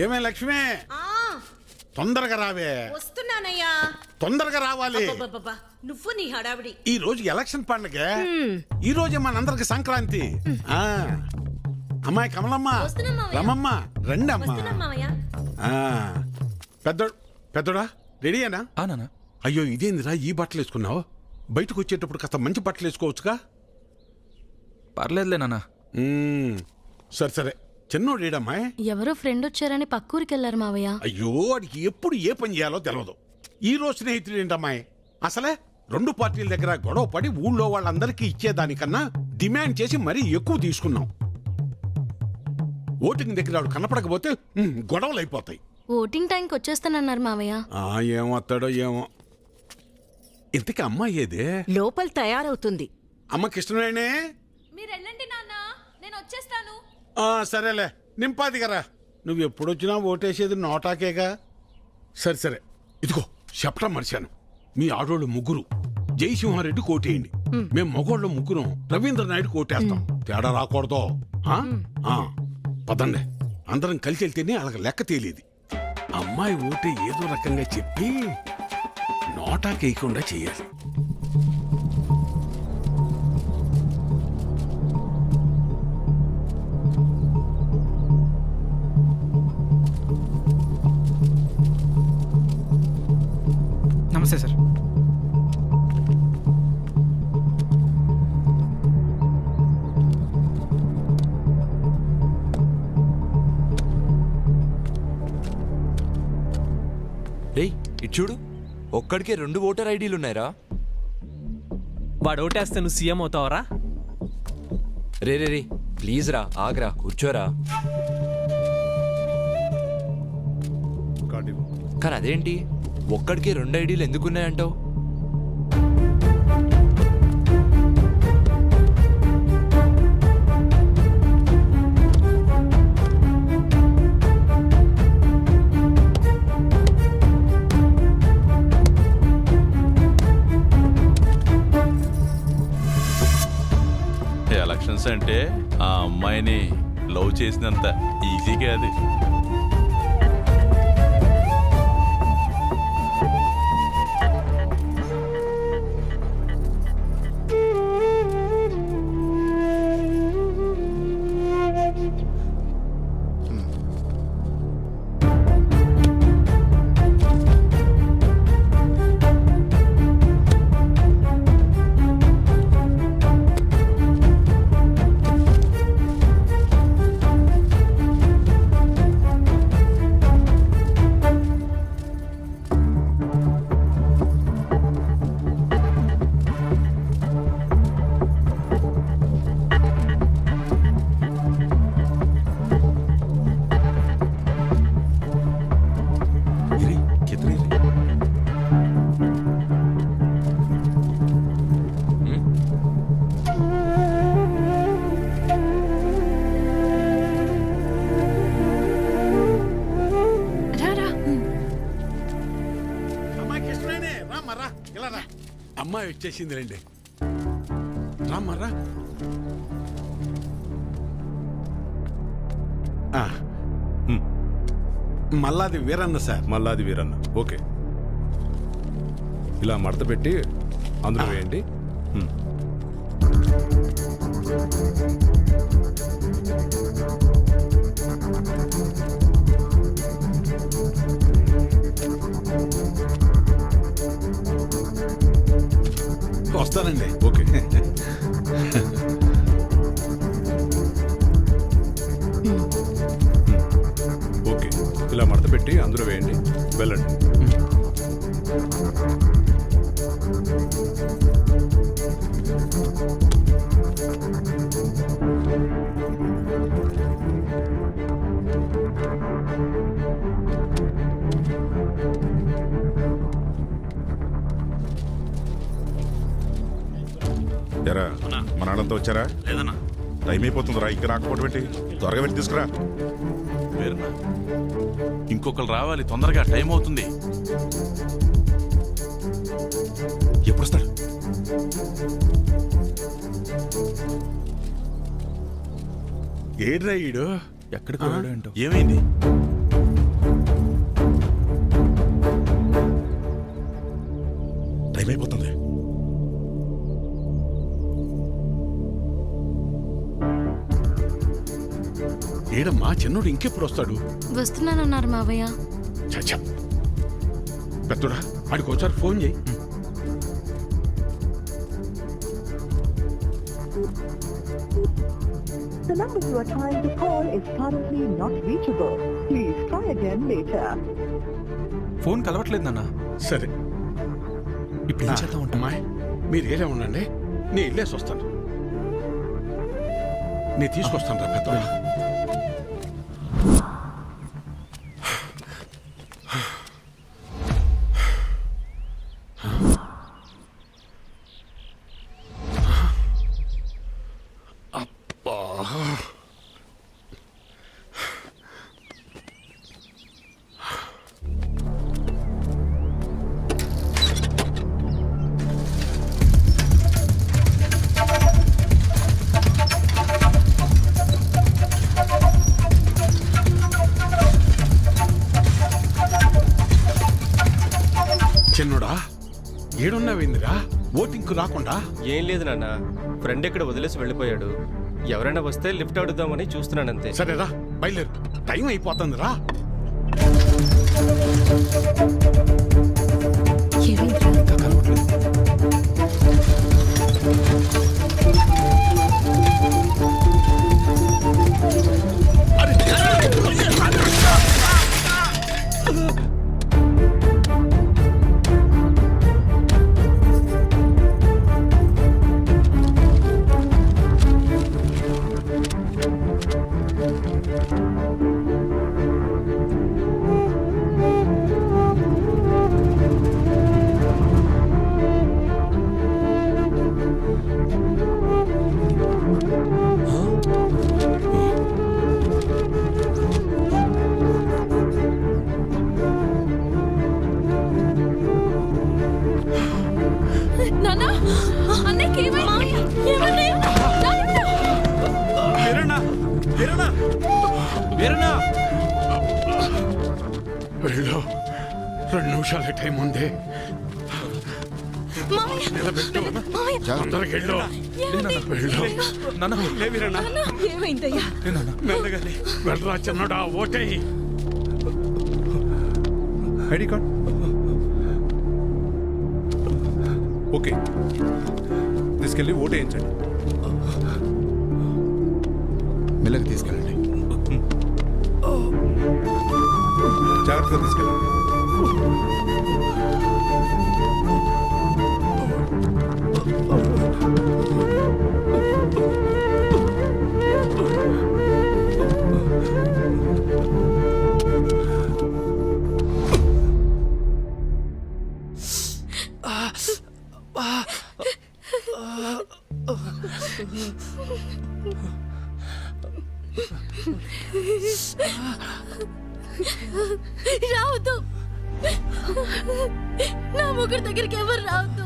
ఏమే లక్ష్మి, తొందరగా రావే. వస్తున్నానయ్యా. తొందరగా రావాలి. నువ్వు నీ హడావిడి. ఈ రోజు ఎలక్షన్ పండుగ. ఈ రోజే మనందరికి సంక్రాంతి. అమ్మాయి కమలమ్మ, రమమ్మ, రండి అమ్మా. పెద్దోడా రెడీయేనా? అయ్యో ఇదేందిరా ఈ బట్టలు వేసుకున్నావు? బయటకు వచ్చేటప్పుడు కాస్త మంచి బట్టలు వేసుకోవచ్చుగా. పర్లేదులే నాన్న. సరే సరే. చిన్నోడేడమ్మాయి? ఎవరో ఫ్రెండ్ వచ్చారని పక్కూరికి వెళ్ళారు మావయ్య. అయ్యో వాడికి ఎప్పుడు ఏ పని చేయాలో తెలియదు. ఈ రోజు స్నేహితుడు ఏంటమ్మాయి? అసలే రెండు పార్టీల దగ్గర గొడవ పడి ఊళ్ళో వాళ్ళందరికీ ఇచ్చేదానికన్నా డిమాండ్ చేసి మరీ ఎక్కువ తీసుకున్నాం. ఓటింగ్ దగ్గర వాడు కనపడకపోతే గొడవలు అయిపోతాయి. ఓటింగ్ టైంకి వచ్చేస్తానన్నారు మావయ్య. ఏమొస్తాడో ఏమో. ఇంతకీ అమ్మాయి ఏదే? లోపల తయారవుతుంది. అమ్మకి ఇష్టమేనే. మీరు వెళ్ళండి నాన్న, నేను వచ్చేస్తాను. సరేలే నింపాదిగరా. నువ్వు ఎప్పుడొచ్చినా ఓటేసేది నోటాకేగా. సరే సరే. ఇదిగో చెప్పడం మర్చాను. మీ ఆడోళ్ళు ముగ్గురు జయసింహారెడ్డి కోటేయండి. మేము మగోళ్ళు ముగ్గురం రవీంద్ర నాయుడు కోటేస్తాం. తేడా రాకూడదు. పదండి, అందరం కలిసి వెళ్తేనే వాళ్ళకి లెక్క తేలేది. అమ్మాయి ఓటే ఏదో రకంగా చెప్పి నోటాకేయకుండా చెయ్యాలి. నమస్తే సార్. రేయ్ ఇటు చూడు, ఒక్కడికే 2 ఓటర్ ఐడీలు ఉన్నాయిరా. వాడు ఓటేస్తే నువ్వు CM అవుతావరా? Ray ray ray please రా, ఆగ్రా, కూర్చోరా. కానీ అదేంటి ఒక్కడికే 2 ఐడీలు ఎందుకున్నాయంటావు? ఎలక్షన్స్ అంటే ఆ అమ్మాయిని లవ్ చేసినంత ఈజీగా అది. అమ్మాయి వచ్చేసింది, రండి. రామ్మరా. మల్లాది వీరన్న సార్. మల్లాది వీరన్న. ఓకే, ఇలా మడత పెట్టి అందులో వేయండి. వస్తానండి. ఓకే. ఓకే, ఇలా మడత పెట్టి అందులో వేయండి. వెళ్ళండి. ఎరా మన వాళ్ళంతా వచ్చారా? లేదన్నా, టైం అయిపోతుందిరా. ఇంకా రాకపోవడం ఏంటి? త్వరగా వెళ్ళి తీసుకురా. వేరున్నా, ఇంకొకరు రావాలి తొందరగా, టైం అవుతుంది. ఎప్పుడు వస్తాడు? ఏడ్రా ఈడు? ఎక్కడికి వెళ్ళాడు ఏంటో. ఏమైంది? టైం అయిపోతుంది. ఏడమ్మా చిన్నోడు ఇంకెప్పుడు వస్తాడు? వస్తున్నానన్నారు మావయ్య. చచ్చా పెద్దోడా వాడికి ఒకసారి ఫోన్ చేయి. The number you are trying to call is currently not reachable. Please try again later. Phone కలవట్లేదు నాన్న. సరే ఇప్పుడు ఏం చేద్దాం ఉంటా? అమ్మాయి మీరు ఏలే ఉండండి, నేను వెళ్ళేసి వస్తాను. నేను తీసుకొస్తాను రా పెద్దోడా. చిన్నోడా ఏడున్నావేందిరా ఓటింగ్కు రాకుండా? ఏం లేదు నాన్న, ఫ్రెండ్ ఇక్కడ వదిలేసి వెళ్ళిపోయాడు. ఎవరైనా వస్తే లిఫ్ట్ అడుగుదామని చూస్తున్నానంతే. సరేరా బయలుదేరు, టైం అయిపోతుంది రా. ఇంకా కలవట్లేదు. నాన్న, అన్నయ్యకి ఏమైంది? ఏమైంది? నాన్న! వీరన్నా, వీరన్నా, వీరన్నా! వెళ్ళు, 2 నిమిషాలే టైం ఉంది. మావయ్య! నిలబెట్టు, మావయ్య! తొందరగా వెళ్ళు. వెళ్ళు. నాన్న లే వీరన్నా, ఏమైందయ్యా? మెల్లగా లే. వెళ్ళరా చిన్నోడా, ఓటేయి. ఐడి కార్డ్ ఓకే, తీసుకెళ్ళి ఓటు వేయించండి. మెల్లగా తీసుకెళ్ళండి. జాగ్రత్తగా తీసుకెళ్ళండి. రావద్దు, నా ముగ్గురు దగ్గరికి ఎవరు రావద్దు.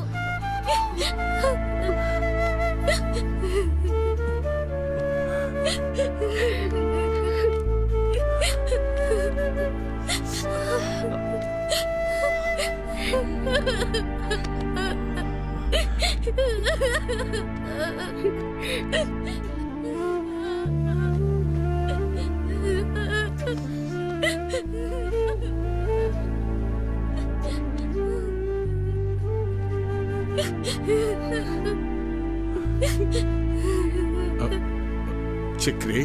చక్రి,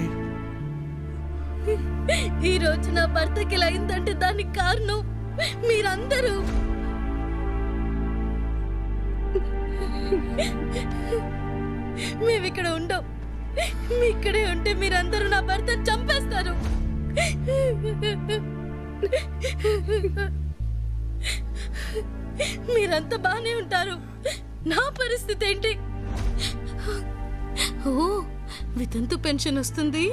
ఈ రోజు నా భర్తకి ఇలా అయిందంటే దానికి కారణం మీరందరూ. మేమిక్కడ ఉండం, మీ ఇక్కడే ఉంటే మీరందరూ నా భర్తను చంపేస్తారు. మీరంతా బానే ఉంటారు, నా పరిస్థితి ఏంటి? ఓ, వితంతు పెన్షన్ వస్తుంది,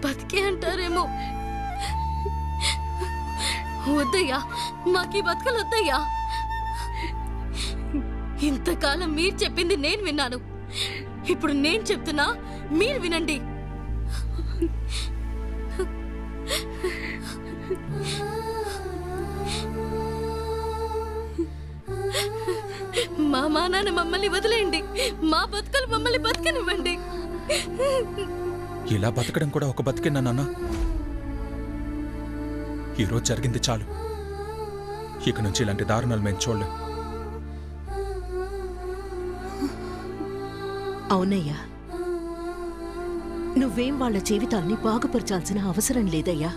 బతికే అంటారేమో. వద్దయ్యా, మాకీ బతకలు వద్దయ్యా. ఇంతకాలం మీరు చెప్పింది నేను విన్నాను, ఇప్పుడు నేను చెప్తున్నా, మీరు వినండి. అమ్మా నాన్న మమ్మల్ని వదిలేయండి, మా బతుకులు మమ్మల్ని బతకనివ్వండి. ఇలా బతకడం కూడా ఒక బతికేనా నాన్న? ఈరోజు జరిగింది చాలు. ఇక నుంచి ఇలాంటి దారుణాలు మేము చూడలేం. అవునయ్యా, నువ్వేం వాళ్ళ జీవితాల్ని బాగుపరచాల్సిన అవసరం లేదయ్యా.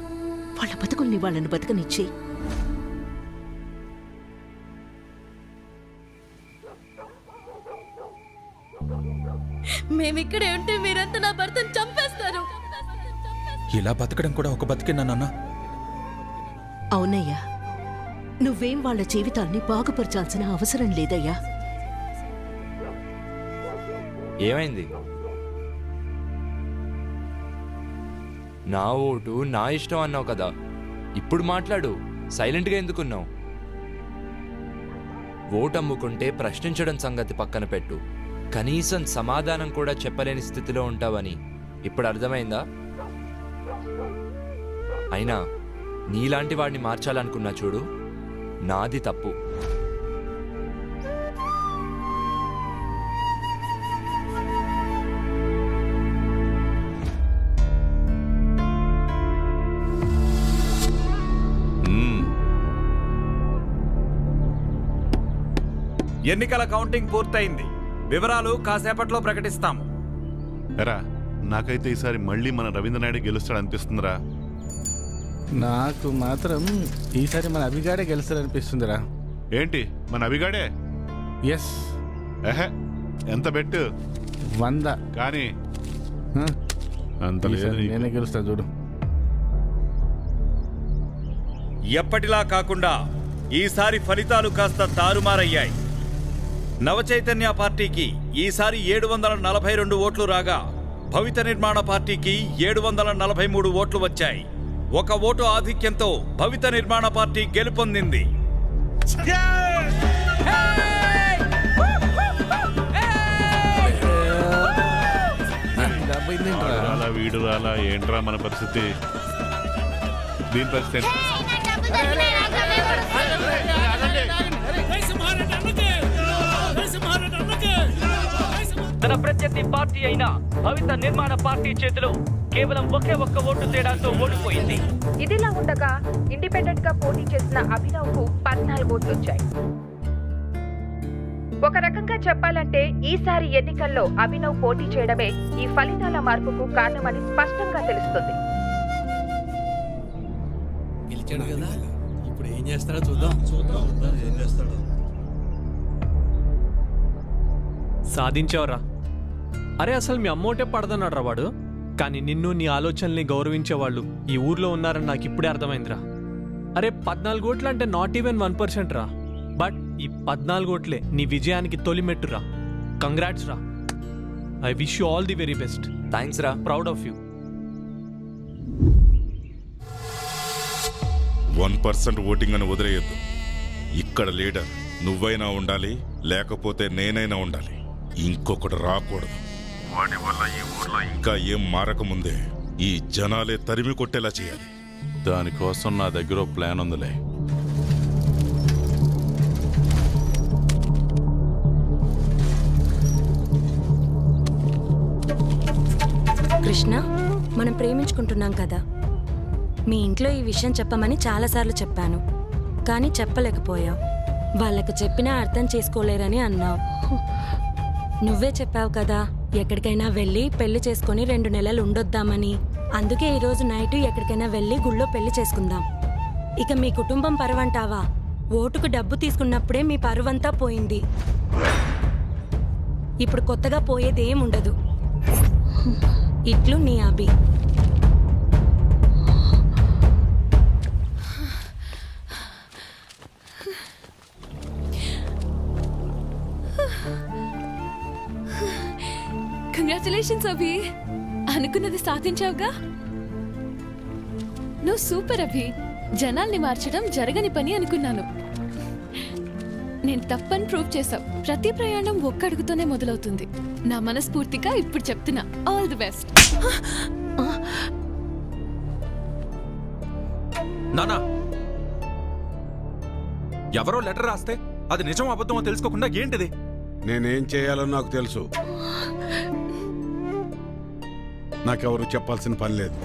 వాళ్ళ బతుకుల్ని వాళ్ళని బతకనిచ్చి. మేమిక్కడే ఉంటే మీరంతా నా భర్తను చంపేస్తారు. ఇలా బతకడం కూడా ఒక బతికేనా నాన్న? అవునయ్యా, నువ్వేం వాళ్ళ జీవితాల్ని బాగుపరచాల్సిన అవసరం లేదయ్యా. ఏమైంది? నా ఓటు నా ఇష్టం అన్నావు కదా, ఇప్పుడు మాట్లాడు. సైలెంట్గా ఎందుకున్నావు? ఓటు అమ్ముకుంటే ప్రశ్నించడం సంగతి పక్కన పెట్టు, కనీసం సమాధానం కూడా చెప్పలేని స్థితిలో ఉంటావని ఇప్పుడు అర్థమైందా? అయినా నీలాంటి వాడిని మార్చాలనుకున్నా చూడు, నాది తప్పు. ఎన్నికల కౌంటింగ్ పూర్తయింది. వివరాలు కాసేపట్లో ప్రకటిస్తాము. ఎరా, నాకైతే ఈసారి మళ్ళీ మన రవీంద్రనాయుడు గెలుస్తాడు అనిపిస్తుందిరా. నాకు మాత్రం ఈసారి మన అభిగాడే గెలుస్తారనిపిస్తుందిరా. ఏంటి మన అభిగాడే? ఎస్. ఎహె, ఎంత బెట్టు? 100. కానీ హ? అంత లేదు ఈసారి నీకు. నేనే గెలుస్తా చూడు. ఎప్పటిలా కాకుండా ఈసారి ఫలితాలు కాస్త తారుమారయ్యాయి. నవచైతన్య పార్టీకి ఈసారి 742 ఓట్లు రాగా, భవిత నిర్మాణ పార్టీకి 743 ఓట్లు వచ్చాయి. ఒక ఓటు ఆధిక్యంతో భవిత నిర్మాణ పార్టీ గెలుపొందింది. వాడు రాలా, వీడు రాలా, ఏంట్రా మన పరిస్థితి? దీని పరిస్థితి ఏంటి? తన ప్రత్యర్థి పార్టీ అయిన భవిత నిర్మాణ పార్టీ చేతిలో కేవలం ఒకే ఒక్క ఓటు తేడాతో ఓడిపోయింది. ఇదిలా ఉండగా ఇండిపెండెంట్ గా పోటీ చేసిన అభినవ్ కు 14 ఓట్లు వచ్చాయి. ఒక రకంగా చెప్పాలంటే ఈసారి ఎన్నికల్లో అభినవ్ పోటీ చేయడమే ఈ ఫలితాల మార్పుకు కారణమని స్పష్టంగా తెలుస్తుంది. ఇప్పుడు ఏం చేస్తాడో చూద్దాం. సాధించావురా. అరే, అసలు మీ అమ్మోటే పడదన్నాడు రా వాడు. కానీ నిన్ను, నీ ఆలోచనల్ని గౌరవించేవాళ్ళు ఈ ఊర్లో ఉన్నారని నాకు ఇప్పుడే అర్థమైందిరా. అరే, 14 ఓట్లు అంటే నాట్ ఈవెన్ 1% రా. బట్ ఈ 14 ఓట్లే నీ విజయానికి తొలిమెట్టురా. కంగ్రాట్స్ రా. I wish you all the very best. Thanks రా. Proud of you. 1% ఓటింగ్ అని వదిలేయద్దు. ఇక్కడ లీడర్ నువ్వైనా ఉండాలి, లేకపోతే నేనైనా ఉండాలి. ఇంకొకటి రాకూడదు. వాటి వల్ల ఈ ఊర్లో ఇంకా ఏం మారకముందే ఈ జనాలే తరిమి కొట్టేలా చేయాలి. దానికోసం నా దగ్గర ప్లాన్ ఉందిలే. కృష్ణ, మనం ప్రేమించుకుంటున్నాం కదా. మీ ఇంట్లో ఈ విషయం చెప్పమని చాలాసార్లు చెప్పాను, కానీ చెప్పలేకపోయావు. వాళ్ళకు చెప్పినా అర్థం చేసుకోలేరని అన్నావు. నువ్వే చెప్పావు కదా, ఎక్కడికైనా వెళ్ళి పెళ్లి చేసుకొని 2 నెలలు ఉండొద్దామని. అందుకే ఈరోజు నైట్ ఎక్కడికైనా వెళ్ళి గుళ్ళో పెళ్లి చేసుకుందాం. ఇక మీ కుటుంబం పరువంటావా? ఓటుకు డబ్బు తీసుకున్నప్పుడే మీ పరువంతా పోయింది. ఇప్పుడు కొత్తగా పోయేదేముండదు. ఇట్లు నీ అభి. కంగ్రాచులేషన్స్ అభి, అనుకున్నది సాధించావుగా. నువ్వు సూపర్ అభి. జనాల్ని మార్చడం జరగని పని అనుకున్నాను. నేను తప్పని ప్రూవ్ చేశావు. ప్రతి ప్రయాణం ఒక్క అడుగుతోనే మొదలవుతుంది. నా మనస్ఫూర్తిగా ఇప్పుడు చెప్తున్నా, ఆల్ ది బెస్ట్. నానా, ఎవరో లెటర్ రాస్తే అది నిజం అబద్ధమో తెలుసుకోకుండా ఏంటిది? నేనేం చేయాలో నాకు తెలుసు. నాకెవరు చెప్పాల్సిన పని లేదు.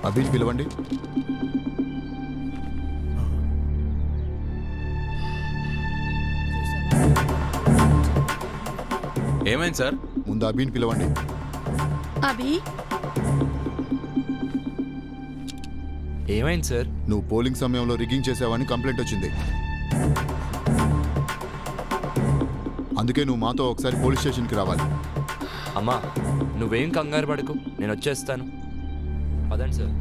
అభిని పిలవండి. ఏమైంది సార్? ముందు అభిని పిలవండి. అభి, ఏమైంది సార్? నువ్వు పోలింగ్ సమయంలో రిగ్గింగ్ చేసావని కంప్లైంట్ వచ్చింది. అందుకే నువ్వు మాతో ఒకసారి పోలీస్ స్టేషన్కి రావాలి. అమ్మా నువ్వేం కంగారు పడకు, నేను వచ్చేస్తాను. పదండి సార్.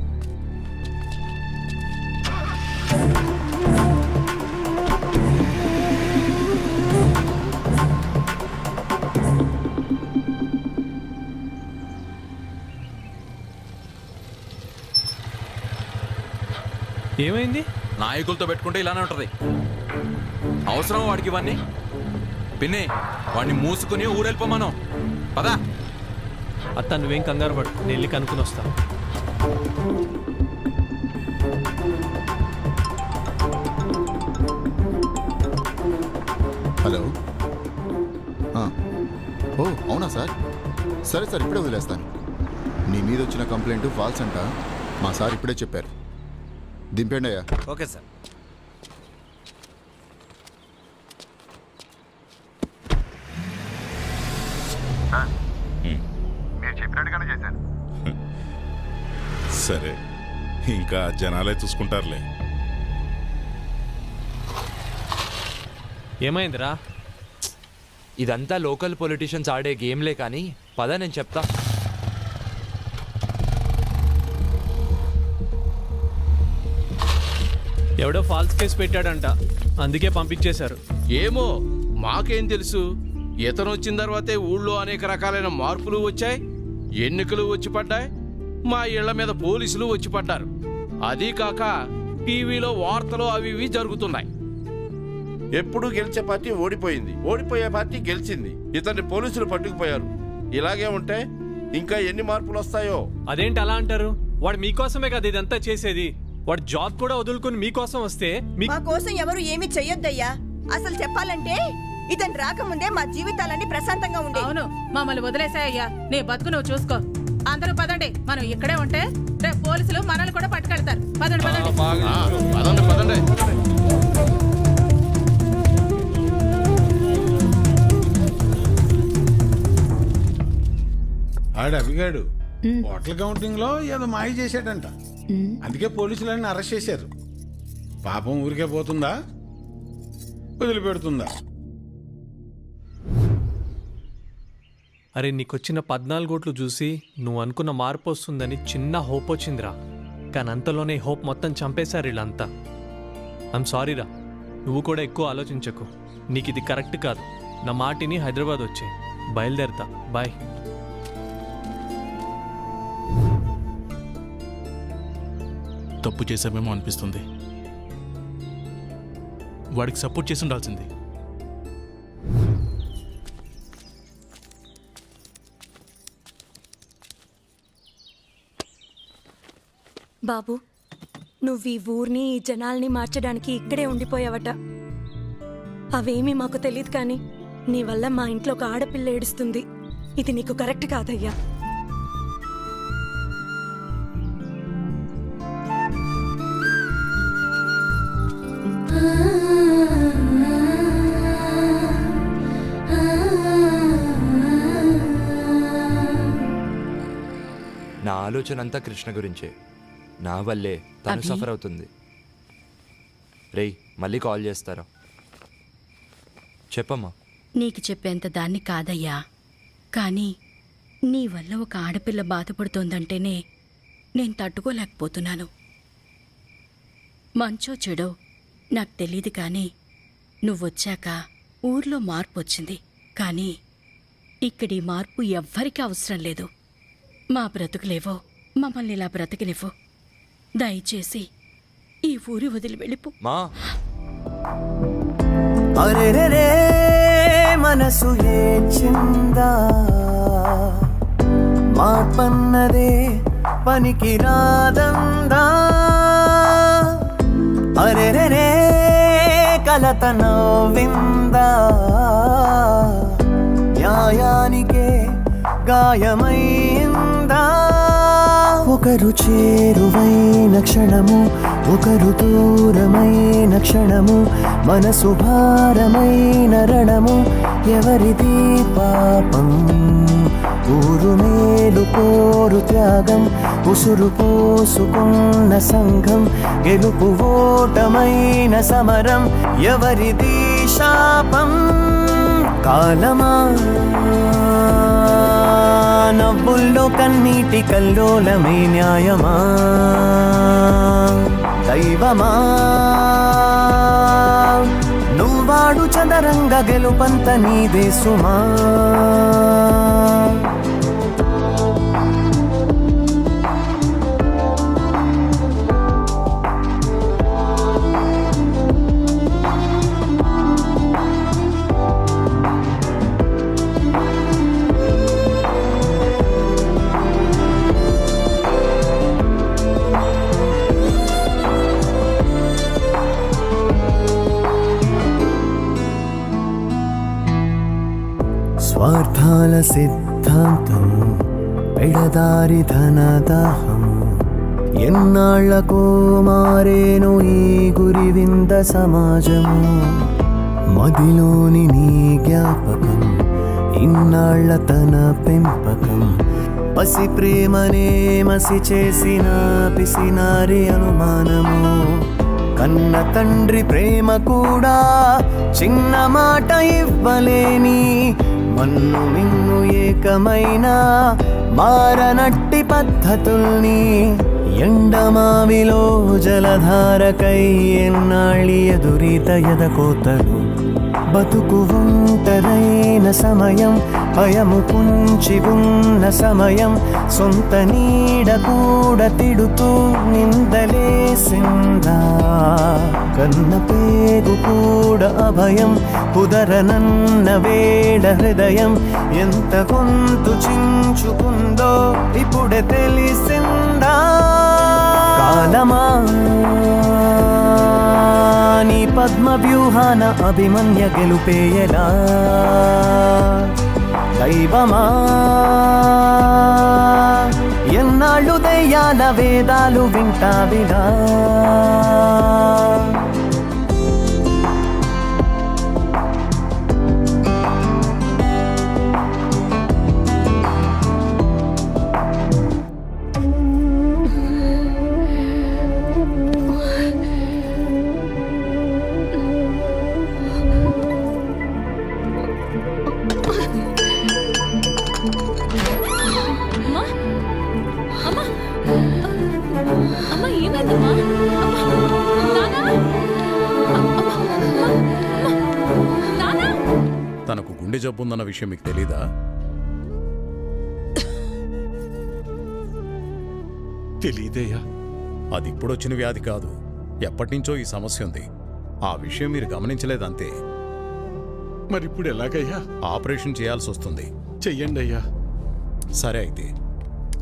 ఏమైంది? నాయకులతో పెట్టుకుంటే ఇలానే ఉంటది. అవసరం వాడికి ఇవన్నీ? పిన్ని వాడిని మూసుకుని ఊరెళ్ళిపోమాను. పదా. అత్త నువ్వేం కంగారు పడు, నేను వెళ్ళి కనుక్కుని వస్తా. హలో. ఓ అవునా సార్? సరే సార్, ఇప్పుడే వదిలేస్తాను. నీ మీద వచ్చిన కంప్లైంట్ ఫాల్స్ అంట. మా సార్ ఇప్పుడే చెప్పారు. దింపండి అయ్యా. Okay sir. మీరు చెప్పినట్టుగానే చేశాను. సరే, ఇంకా జనాలే చూసుకుంటారులే. ఏమైందిరా? ఇదంతా లోకల్ పొలిటీషియన్స్ ఆడే గేమ్లే కానీ పద నేను చెప్తా. ఎవడో ఫాల్స్ కేసు పెట్టాడంట, అందుకే పంపించేశారు. ఏమో మాకేం తెలుసు. ఇతను వచ్చిన తర్వాతే ఊళ్ళో అనేక రకాలైన మార్పులు వచ్చాయి, ఎన్నికలు వచ్చి పడ్డాయి, మా ఇళ్ల మీద పోలీసులు వచ్చి పడ్డారు. అదీ కాక టీవీలో వార్తలు అవి ఇవి జరుగుతున్నాయి. ఎప్పుడు గెలిచే పార్టీ ఓడిపోయింది, ఓడిపోయే పార్టీ గెలిచింది. ఇతన్ని పోలీసులు పట్టుకుపోయారు. ఇలాగే ఉంటే ఇంకా ఎన్ని మార్పులు వస్తాయో. అదేంటి అలా అంటారు? వాడు మీకోసమే కదా ఇదంతా చేసేది. వాడు జాబ్ కూడా వదులుకుని మీకోసం వస్తే మా కోసం ఎవరు ఏమీ చెయ్యొద్దయ్యా. అసలు చెప్పాలంటే ఇతను రాకముందే మా జీవితాలన్నీ ప్రశాంతంగా ఉండే. అవును, మమ్మల్ని వదిలేసాయ్యా. నీ బతుకు నువ్వు చూసుకో. అందరూ పదండి, మనం ఇక్కడే ఉంటే రేపు పోలీసులు మనల్ని కూడా పట్టుకెళ్తారు. పదండి పదండి. పదండి పదండి. ఆడు అభిగాడు హోటల్ కౌంటింగ్ లో ఏదో మాయ చేశాడంట. అందుకే పోలీసులన్నీ అరెస్ట్ చేశారు. పాపం ఊరికే పోతుందా, వదిలిపెడుతుందా? అరే నీకొచ్చిన 14 ఓట్లు చూసి నువ్వు అనుకున్న మార్పు వస్తుందని చిన్న హోప్ వచ్చిందిరా. కానీ అంతలోనే హోప్ మొత్తం చంపేశారు వీళ్ళంతా. ఐమ్ సారీరా, నువ్వు కూడా ఎక్కువ ఆలోచించకు. నీకు ఇది కరెక్ట్ కాదు. నా మాటిని హైదరాబాద్ వచ్చే బయలుదేరతా. బాయ్. తప్పు చేశామేమో అనిపిస్తుంది. వాడికి సపోర్ట్ చేసి ఉండాల్సింది. బాబు, నువ్వు ఈ ఊరిని ఈ జనాల్ని మార్చడానికి ఇక్కడే ఉండిపోయావట. అవేమీ మాకు తెలియదు, కానీ నీ వల్ల మా ఇంట్లో ఒక ఆడపిల్ల ఏడుస్తుంది. ఇది నీకు కరెక్ట్ కాదయ్యా. నా ఆలోచన అంతా కృష్ణ గురించే. నా వల్లే తను సఫర్ అవుతుంది. రేయ్ మళ్ళీ కాల్ చేస్తారా? చెప్పమ్మా. నీకు చెప్పేంత దాన్ని కాదయ్యా, కానీ నీ వల్ల ఒక ఆడపిల్ల బాధపడుతోందంటేనే నేను తట్టుకోలేకపోతున్నాను. మంచో చెడో నాకు తెలీదు, కానీ నువ్వొచ్చాక ఊర్లో మార్పు వచ్చింది. కానీ ఇక్కడి మార్పు ఎవ్వరికీ అవసరం లేదు. మా బ్రతుకులేవో మమ్మల్ని ఇలా బ్రతికినివ్వు. దయచేసి ఈ ఊరి వదిలి వెళ్ళిపో. మా అరెరెరే మనసు ఏచిందా మార్పన్నదే పనికి రాదందా అరెరెరే కలత నవ్విందా న్యాయానికే గాయమైందా ఒకరు చేరువైన క్షణము ఒకరు దూరమైన క్షణము మనసు భారమైన రణము ఎవరిది పాపం ఊరు మేలు కోరు త్యాగం ఉసురు పోసుకున్న సంఘం గెలుపు ఓటమైన సమరం ఎవరిది శాపం కాలమా నవ్వుల్లో కన్నీటి కల్లోలమే న్యాయమా దైవమా నువ్వాడు చదరంగ గెలుపంత నీదే సుమా స్వార్థాల సిద్ధాంతం పెడదారి ధనదాహం ఎన్నాళ్లకు మారేను ఈ గురి వింద సమాజము మదిలోని నీ జ్ఞాపకం ఇన్నాళ్ల తన పెంపకం పసి ప్రేమనే మసి చేసిన పిసినారి అనుమానము కన్న తండ్రి ప్రేమ కూడా చిన్న మాట ఇవ్వలేని మన్ను మిన్ను ఏకమైన మారనట్టి పద్ధతుల్ని ఎండమావిలో జలధారకై ఎన్నాళ్ళి ఎదురీత ఎదకోతలు బతుకు ఒంటరైన సమయం భయము పుంచి ఉన్న సమయం సొంత నీడ కూడా తిడుతూ నిందలేసిందా కన్న పేగు కూడా అభయం కుదరనన్న వేళ హృదయం ఎంత గొంతు చించుకుందో ఇప్పుడే తెలిసిందా కాలమా నీ పద్మ వ్యూహాన అభిమన్య గెలుపేయలా దైవమా ఎన్నాళ్ళు దయ్యాల వేదాలు వింటావిలా అమ్మా ఏమైందమ్మా తనకు గుండె జబ్బు ఉందన్న విషయం మీకు తెలీదా? తెలీదయ్యా. అది ఇప్పుడొచ్చిన వ్యాధి కాదు, ఎప్పటినుంచో ఈ సమస్య ఉంది. ఆ విషయం మీరు గమనించలేదంతే. మరిప్పుడు ఎలాగయ్యా? ఆపరేషన్ చేయాల్సి వస్తుంది. చెయ్యండి అయ్యా. సరే అయితే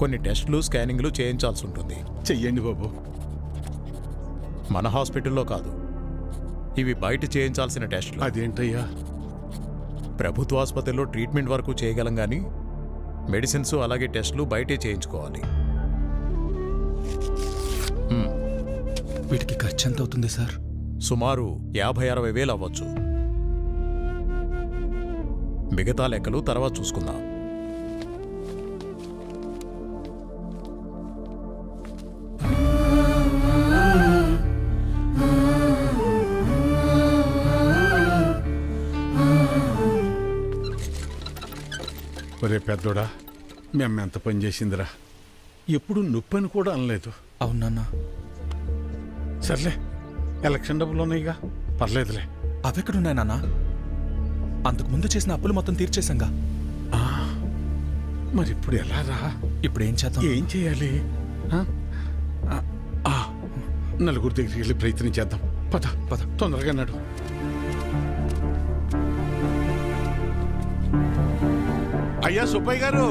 కొన్ని టెస్టులు స్కానింగ్లు చేయించాల్సి ఉంటుంది. చెయ్యండి బాబు. మన హాస్పిటల్లో కాదు, ఇవి బయట చేయించాల్సిన టెస్టులు. అదేంటయ్యా? ప్రభుత్వ ఆసుపత్రిలో ట్రీట్మెంట్ వరకు చేయగలం కానీ మెడిసిన్స్ అలాగే టెస్టులు బయటే చేయించుకోవాలి. వీటికి ఖర్చు ఎంత అవుతుంది సార్? సుమారు 50-60 వేలు అవ్వచ్చు. మిగతా లెక్కలు తర్వాత చూసుకుందాం. ఒరే పెద్దోడా, మేము ఎంత పని చేసిందిరా. ఎప్పుడు నొప్పని కూడా అనలేదు. అవునన్నా. సర్లే, ఎలక్షన్ డబ్బులు ఉన్నాయిగా, పర్లేదులే. అవెక్కడున్నాయి నాన్న? అంతకుముందు చేసిన అప్పులు మొత్తం తీర్చేశాంగా. మరి ఇప్పుడు ఎలా రా? ఇప్పుడు ఏం చేద్దాం? ఏం చేయాలి? నలుగురు దగ్గరికి వెళ్ళి ప్రయత్నం చేద్దాం. పద పద, తొందరగా నడు. అయ్యా సుబ్బయ్య గారు,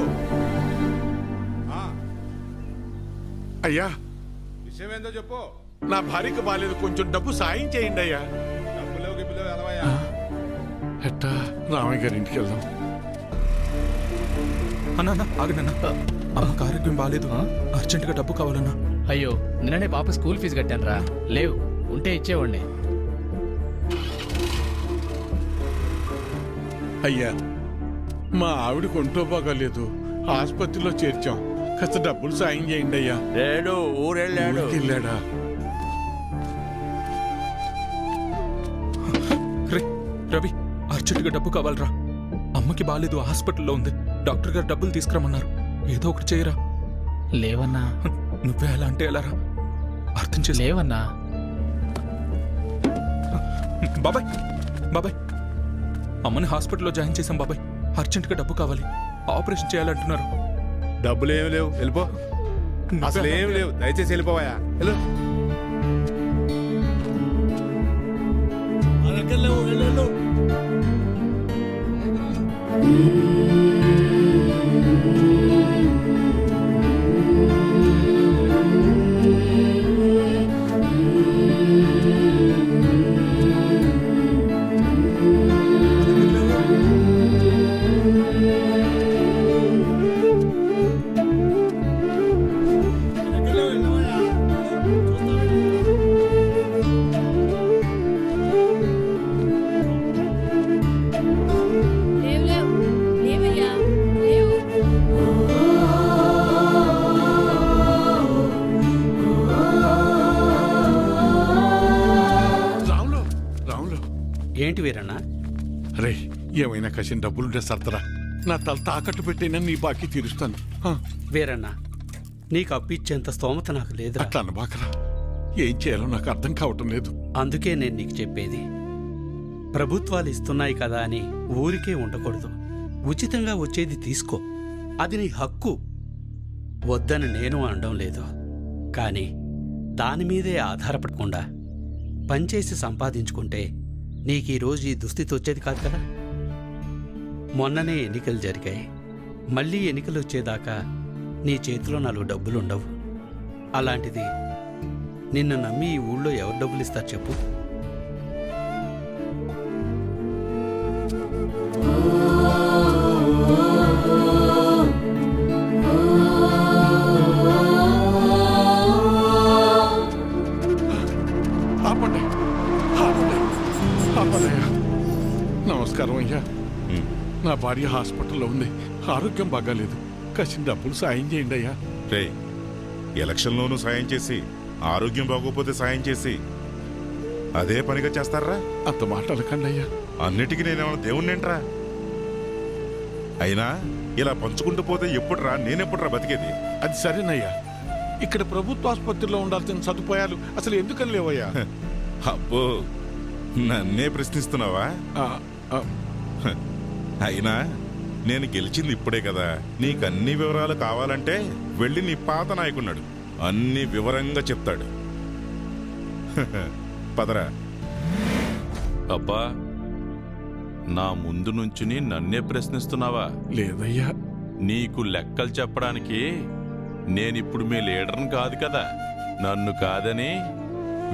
అయ్యా విషయం ఏందో చెప్పు. నా భార్యకు బాలేదు, కొంచెం డబ్బు సాయం చేయండి అయ్యా. డబ్బులేవు గిబ్బులేవు ఎలవయ్యా. ఎట్టా రామయ్య గారి ఇంటికి వెళ్దాం. అన్నా ఆగనన్నా, అమ్మకు ఆరోగ్యం బాగాలేదు, అర్జెంటుగా డబ్బు కావాలన్నా. అయ్యో నిన్ననే పాప స్కూల్ ఫీజు కట్టాను రా. లేవు, ఉంటే ఇచ్చేవాడిని. అయ్యా మా ఆవిడకు ఒంట్లో బాగాలేదు, ఆసుపత్రిలో చేర్చాం, కాస్త డబ్బులు సాయం చేయండి అయ్యా. లేడు, ఊరెళ్ళాడు. వెళ్ళాడా? రే రవి, అర్జెంటుగా డబ్బు కావాలరా. అమ్మకి బాగాలేదు, హాస్పిటల్లో ఉంది. డాక్టర్ గారు డబ్బులు తీసుకురమ్మన్నారు. ఏదో ఒకటి చేయరా. లేవన్నా. నువ్వే ఎలా అంటే ఎలారా, అర్థం చేసి. లేవన్నా. బాబాయ్ బాబాయ్, అమ్మని హాస్పిటల్లో జాయిన్ చేశాం బాబాయ్. అర్జెంటుగా డబ్బు కావాలి, ఆపరేషన్ చేయాలంటున్నారు. డబ్బులు ఏమి లేవు, వెళ్ళిపో. అసలు ఏమి లేవు, దయచేసి వెళ్ళిపోవాయా. వెళ్ళు. ఏంటి వీరన్నా? రే ఏమైనా కసిన డబ్బులుంటే సర్దరా, నా తల తాకట్టు పెట్టైనా నీ బాకీ తీరుస్తాను. వీరన్నా, నీకు అప్పిచ్చేంత స్తోమత నాకు లేదు. అట్లా అనబాకరా, ఏం చేయాలో నాకు అర్థం కావటం లేదు. అందుకే నేను నీకు చెప్పేది, ప్రభుత్వాలు ఇస్తున్నాయి కదా అని ఊరికే ఉండకూడదు. ఉచితంగా వచ్చేది తీసుకో, అది నీ హక్కు. వద్దని నేను అనడం లేదు, కానీ దాని మీదే ఆధారపడకుండా పనిచేసి సంపాదించుకుంటే నీకీరోజు ఈ దుస్థితి వచ్చేది కాదు కదా. మొన్ననే ఎన్నికలు జరిగాయి, మళ్ళీ ఎన్నికలు వచ్చేదాకా నీ చేతిలో 4 డబ్బులుండవు. అలాంటిది నిన్ను నమ్మి ఈ ఊళ్ళో ఎవరు డబ్బులు ఇస్తారు చెప్పు? నమస్కారం అయ్యా. నా భార్య హాస్పిటల్లో ఉంది, ఆరోగ్యం బాగాలేదు, కాసిన డబ్బులు సాయం చేయండి అయ్యా. రే, ఎలక్షన్లోనూ సాయం చేసి ఆరోగ్యం బాగోపోతే సాయం చేసి అదే పనిగా చేస్తారా? అంత మాట అనకండి అయ్యా. అన్నిటికీ నేనేమన్నా దేవుణ్ణేంట్రా? అయినా ఇలా పంచుకుంటూ పోతే ఎప్పుడురా, నేనెప్పుడురా బతికేది? అది సరేనయ్యా, ఇక్కడ ప్రభుత్వ ఆసుపత్రిలో ఉండాల్సిన సదుపాయాలు అసలు ఎందుకని లేవయ్యా? అబ్బో, నన్నే ప్రశ్నిస్తున్నావా? అయినా నేను గెలిచింది ఇప్పుడే కదా. నీకన్ని వివరాలు కావాలంటే వెళ్ళి నీ పాత నాయకున్నాడు, అన్ని వివరంగా చెప్తాడు. పదరా. అబ్బా, నా ముందు నుంచుని నన్నే ప్రశ్నిస్తున్నావా? లేదయ్యా. నీకు లెక్కలు చెప్పడానికి నేనిప్పుడు మీ లీడర్ని కాదు కదా. నన్ను కాదని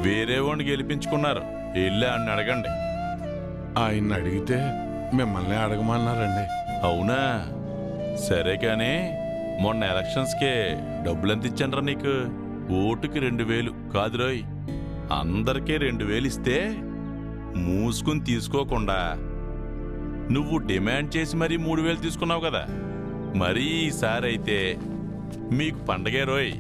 వేరే వాడిని గెలిపించుకున్నారు. వెళ్ళి అని అడగండి. ఆయన్ని అడిగితే మిమ్మల్ని అడగమన్నారండి. అవునా? సరే కానీ మొన్న ఎలక్షన్స్కే డబ్బులెంత ఇచ్చానరా నీకు? ఓటుకి 2000 కాదురోయ్, అందరికీ 2000 ఇస్తే మూసుకుని తీసుకోకుండా నువ్వు డిమాండ్ చేసి మరీ 3000 తీసుకున్నావు కదా. మరీ ఈసారి అయితే మీకు పండగే రోయ్.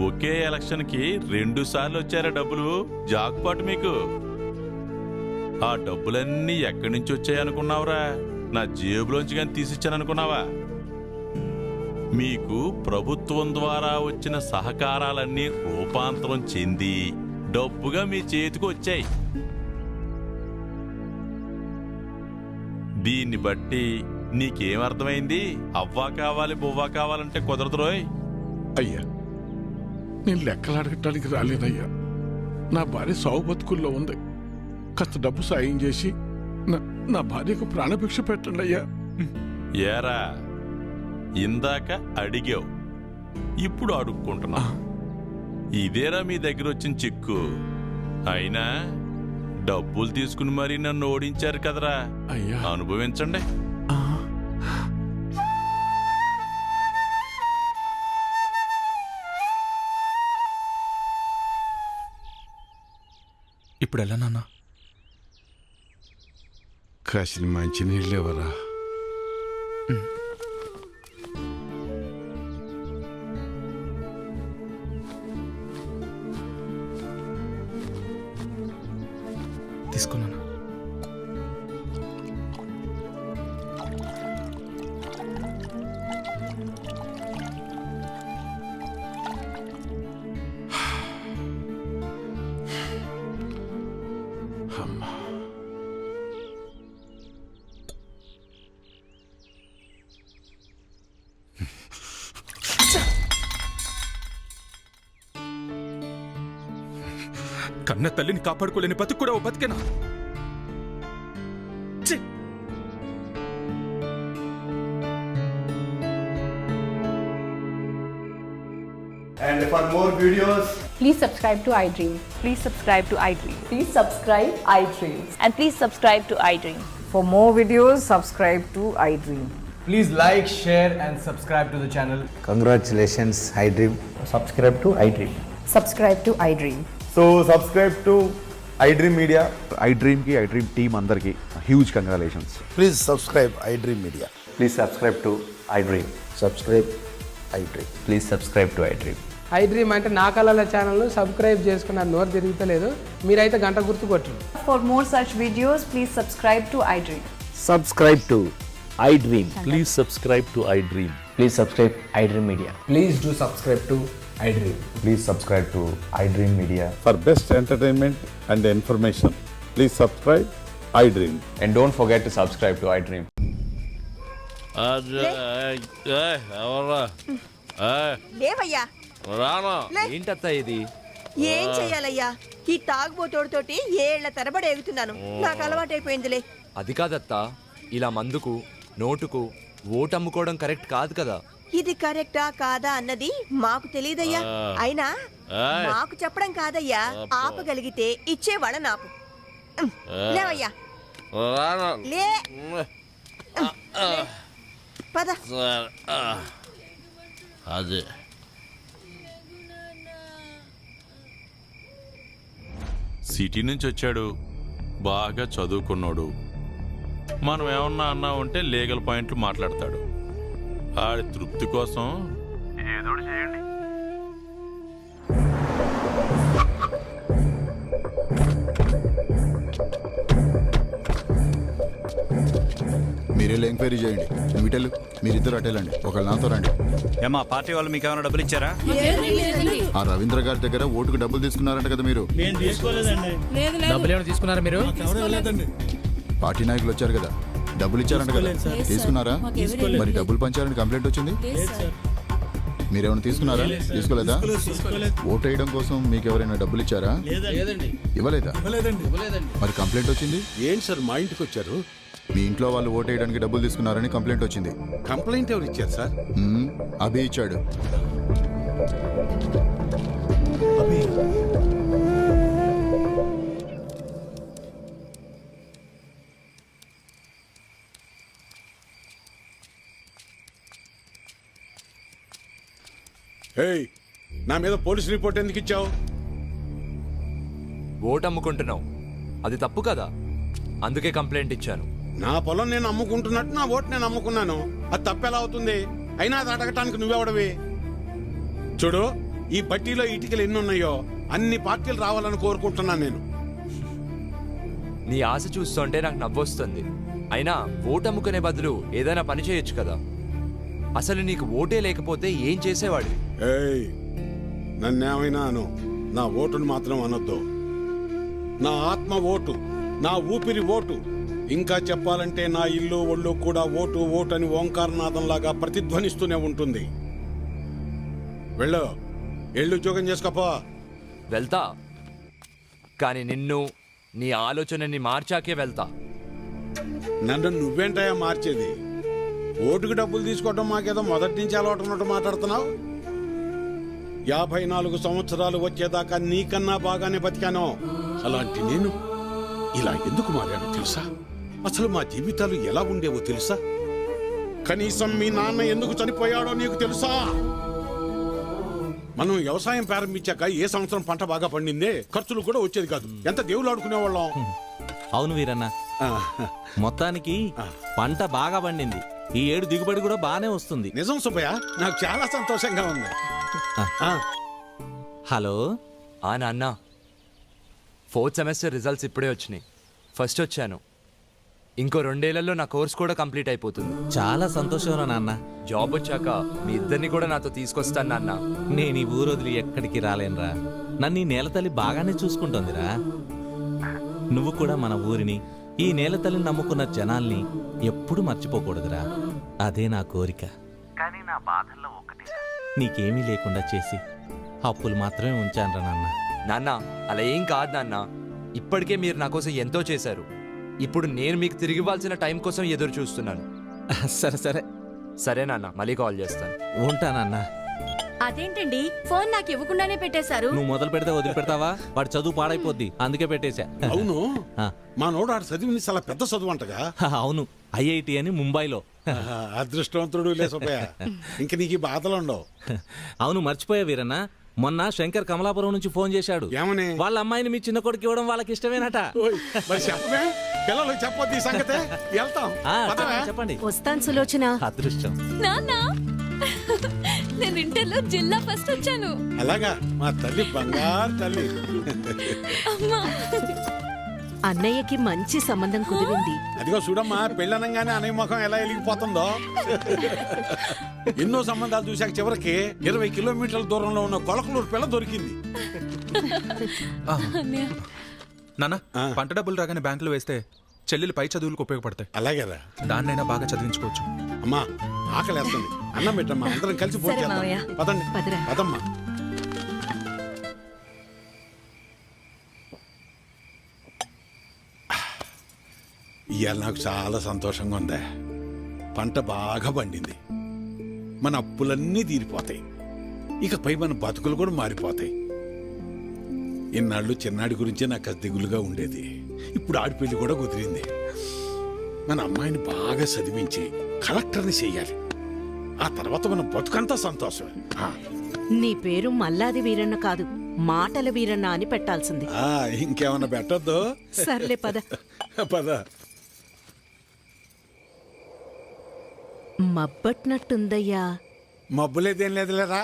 ఒకే ఎలక్షన్కి 2 సార్లు వచ్చారా డబ్బులు? జాక్పాట్ మీకు. ఆ డబ్బులన్నీ ఎక్కడి నుంచి వచ్చాయనుకున్నావురా? నా జేబులోంచి కానీ తీసిచ్చాననుకున్నావా? మీకు ప్రభుత్వం ద్వారా వచ్చిన సహకారాలన్నీ రూపాంతరం చెంది డబ్బుగా మీ చేతికి వచ్చాయి. దీన్ని బట్టి నీకేమర్థమైంది? అవ్వా కావాలి బువ్వా కావాలంటే కుదరదు రోయ్. అయ్యా, నేను లెక్కలు అడగటానికి రాలేదయ్యా. నా భార్య సావు బతుకుల్లో ఉంది, కాస్త డబ్బు సాయం చేసి నా భార్యకు ప్రాణభిక్ష పెట్టండి అయ్యా. ఏరా, ఇందాక అడిగావు, ఇప్పుడు అడుక్కుంటున్నా. ఇదేరా మీ దగ్గర వచ్చిన చిక్కు. అయినా డబ్బులు తీసుకుని మరీ నన్ను ఓడించారు కదరా, అనుభవించండి. ఇప్పుడు ఎలా నాన్న? కాసిన మంచి నీళ్ళు ఎవరా? తీసుకున్నాను. కన్న తల్లిని కాపాడుకోలేని బతుకు కూడా ఓ బతికేనా? ఛీ! And for more videos, Please subscribe to iDream. Please subscribe to iDream. Please subscribe iDream. And please subscribe to iDream. For more videos, subscribe to iDream. please like, share, and subscribe to the channel. Congratulations, iDream. Subscribe to iDream. Subscribe to iDream. So subscribe to iDream Media. iDream ki iDream team andarki huge congratulations. Please subscribe iDream Media. Please subscribe to iDream. Subscribe iDream. Please subscribe to iDream. iDream అంటే నా కళల channel subscribe చేసుకున్న నోరు తిరుగుతలేదు. మీరైతే గంట గుర్తు కొట్టండి. For more such videos, please subscribe to iDream. Subscribe to iDream. Please subscribe to iDream. Please subscribe iDream Media. Please do subscribe to iDream. Please subscribe to iDream Media. For best entertainment and information, please subscribe iDream. And don't forget to subscribe to iDream. లేవయ్యా. రానా? ఏంటత్తా ఇది? ఏం చెయ్యాలయ్యా? ఈ తాగుబోతోడితోటి ఏళ్ల తరబడి ఎగుతున్నాను. నాకు అలవాటైపోయిందిలే. అది కాదత్తా, ఇలా మందుకు నోటుకు ఓటు అమ్ముకోవడం కరెక్ట్ కాదు కదా. ఇది కరెక్టా కాదా అన్నది మాకు తెలియదయ్యా. అయినా మాకు చెప్పడం కాదయ్యా, ఆపగలిగితే ఇచ్చేవాళ్ళ నాకు. లేవయ్యా, రానా? లే. పద. అదే సిటీ నుంచి వచ్చాడు, బాగా చదువుకున్నాడు. మనం ఏమన్నా అన్నా ఉంటే లీగల్ పాయింట్లు మాట్లాడతాడు. ఆడి తృప్తి కోసం ఏదో చేయండి. మీరెళ్ళి ఎంక్వైరీ చేయండి. నువ్వు ఇటెళ్ళు, మీరిద్దరు అటెళ్ళండి. ఒకళ్ళు నాతో రండి. ఏమా పార్టీ వాళ్ళు మీకు ఏమైనా డబ్బులు ఇచ్చారా? ఆ రవీంద్ర గారి దగ్గర ఓటుకు డబ్బులు తీసుకున్నారంట కదా మీరు? డబ్బులు ఏమైనా తీసుకున్నారా మీరు? పార్టీ నాయకులు వచ్చారు కదా, డబ్బులు ఇచ్చారంట కదా, తీసుకున్నారా? మరి డబ్బులు పంచారని కంప్లైంట్ వచ్చింది. మీరేమైనా తీసుకున్నారా? తీసుకోలేదా? ఓటు వేయడం కోసం మీకు ఎవరైనా డబ్బులు ఇచ్చారా? ఇవ్వలేదా? మరి కంప్లైంట్ వచ్చింది. ఏంటి సార్ మా ఇంటికి వచ్చారు? మీ ఇంట్లో వాళ్ళు ఓటు వేయడానికి డబ్బులు తీసుకున్నారని కంప్లైంట్ వచ్చింది. కంప్లైంట్ ఎవరు ఇచ్చారు సార్? అభి ఇచ్చాడు. ఏయ్, నా మీద పోలీస్ రిపోర్ట్ ఎందుకు ఇచ్చావు? ఓటు అమ్ముకుంటున్నావు, అది తప్పు కదా, అందుకే కంప్లైంట్ ఇచ్చాను. నా పొలం నేను అమ్ముకుంటున్నట్టు నా ఓటు నేను అమ్ముకున్నాను. అది తప్పెలా అవుతుంది? అయినా అది అడగటానికి నువ్వెవడవి? చూడు, ఈ పట్టీలో ఇటుకలు ఎన్ని ఉన్నాయో అన్ని పార్టీలు రావాలని కోరుకుంటున్నాను నేను. నీ ఆశ చూస్తుంటే నాకు నవ్వొస్తుంది. అయినా ఓటు అమ్ముకునే బదులు ఏదైనా పని చేయొచ్చు కదా. అసలు నీకు ఓటే లేకపోతే ఏం చేసేవాడివి? ఏయ్, నన్నేమైనా అను, నా ఓటును మాత్రం అనొద్దు. నా ఆత్మ ఓటు, నా ఊపిరి ఓటు. ఇంకా చెప్పాలంటే నా ఇల్లు ఒళ్ళు కూడా ఓటు ఓటు అని ఓంకారనాదంలాగా ప్రతిధ్వనిస్తూనే ఉంటుంది. వెళ్ళు, ఎళ్ళు ఉద్యోగం చేసుకోపో. వెళ్తా, కానీ నిన్ను నీ ఆలోచనని మార్చాకే వెళ్తా. నన్ను నువ్వేంటయా మార్చేది? ఓటుకు డబ్బులు తీసుకోవడం మాకేదో మొదటి నుంచి అలవాటు ఉన్నట్టు మాట్లాడుతున్నావు. 54 సంవత్సరాలు వచ్చేదాకా నీకన్నా బాగానే బతికాను. అలాంటి నేను ఇలా ఎందుకు మారాను తెలుసా? అసలు మా జీవితాలు ఎలా ఉండేవో తెలుసా? కనీసం మీ నాన్న ఎందుకు చనిపోయాడో నీకు తెలుసా? మనం వ్యవసాయం ప్రారంభించాక ఏ సంవత్సరం పంట బాగా పండిందే, ఖర్చులు కూడా వచ్చేది కాదు. ఎంత దేవుళ్ళు ఆడుకునేవాళ్ళం. అవును వీరన్న, మొత్తానికి పంట బాగా పండింది. ఈ ఏడు దిగుబడి కూడా బాగానే వస్తుంది. నిజం సుబ్బయ్య, నాకు చాలా సంతోషంగా ఉంది. హలో నాన్న, 4th సెమిస్టర్ రిజల్ట్స్ ఇప్పుడే వచ్చినాయి. ఫస్ట్ వచ్చాను. ఇంకో 2 ఏళ్లలో నా కోర్స్ కూడా కంప్లీట్ అయిపోతుంది. చాలా సంతోషం నాన్న. జాబ్ వచ్చాక మీ ఇద్దరిని కూడా నాతో తీసుకొస్తాను నాన్న. నేను ఈ ఊరు వదిలి ఎక్కడికి రాలేనురా. నన్ను ఈ నేలతల్లి బాగానే చూసుకుంటోందిరా. నువ్వు కూడా మన ఊరిని, ఈ నేలతల్లిని నమ్ముకున్న జనాల్ని ఎప్పుడు మర్చిపోకూడదురా. అదే నా కోరిక. కానీ నా బాధల్లో ఒకటి, నీకేమీ లేకుండా చేసి అప్పులు మాత్రమే ఉంచానురా నాన్న. నాన్న, అలా ఏం కాదు నాన్న. ఇప్పటికే మీరు నా కోసం ఎంతో చేశారు. ఇప్పుడు నేను మీకు తిరిగి ఇవ్వాల్సిన టైం కోసం ఎదురు చూస్తున్నాను. సరే సరే సరే నాన్న, మళ్ళీ కాల్ చేస్తాను. ఉంటానన్నా. అదేంటండి ఫోన్ నాకు ఇవ్వకుండానే పెట్టేశారు? నువ్వు మొదలు పెడితే వదిలిపెడతావా? వాడి చదువు పాడైపోద్ది, అందుకే పెట్టేశా. అవును, మా నోడు ఆడు చదివింది చాలా పెద్ద చదువు అంటగా. అవును, IIT అని ముంబైలో. అదృష్టవంతుడు లే సుబ్బయ్య, ఇంక నీకు బాధలు ఉండవు. అవును, మర్చిపోయా వీరన్న, మొన్న శంకర్ కమలాపురం నుంచి ఫోన్ చేశాడు. ఏమని? వాళ్ళ అమ్మాయిని మీ చిన్న కొడుకు ఇవ్వడం వాళ్ళకి ఇష్టమేనట. మరి చెప్పమే, పిల్లలకు చెప్పొద్దు ఈ సంగతే. వెళ్తాం, చెప్పండి. వస్తాను సులోచన. అదృష్టం. నాన్నా, నేను ఇంటర్లో జిల్లా ఫస్ట్ వచ్చాను. అలాగా, మా తల్లి బంగారు తల్లి. అమ్మా, అన్నయ్యకి మంచి సంబంధం కుదిరింది. అదిగో చూడమ్మా, పెళ్ళనంగానే అన్నయ్య ముఖం ఎలా వెలిగిపోతుందో. ఎన్నో సంబంధాలు చూశాక చివరికి 20 కిలోమీటర్ల దూరంలో ఉన్న కొలకలూరు పిల్ల దొరికింది. నాన్న, పంట డబ్బులు రాగానే బ్యాంకులో వేస్తే చెల్లెలు పై చదువులకు ఉపయోగపడతాయి. అలాగేరా, దాన్నైనా బాగా చదివించుకోవచ్చు. అమ్మా ఆకలేస్తుంది, అన్నం పెట్టమ్మా, అందరం కలిసి భోజనం చేద్దాం. పదండి, పదమ్మా. ఇవాళ నాకు చాలా సంతోషంగా ఉంది. పంట బాగా పండింది, మన అప్పులన్నీ తీరిపోతాయి. ఇకపై మన బతుకులు కూడా మారిపోతాయి. ఇన్నాళ్ళు చిన్నాడి గురించే నాకు దిగులుగా ఉండేది. ఇప్పుడు ఆడిపెళ్లి కూడా కుదిరింది. మన అమ్మాయిని బాగా చదివించి కలెక్టర్ని చెయ్యాలి. ఆ తర్వాత మన బతుకంతా సంతోషం. నీ పేరు మల్లాది వీరన్న కాదు, మాటల వీరన్న అని పెట్టాల్సింది. ఇంకేమన్నా పెట్టొద్దు. సర్లే పద. పద. మబ్బట్నట్టుందయ్యా. మబ్బులేదేం లేదులేరా.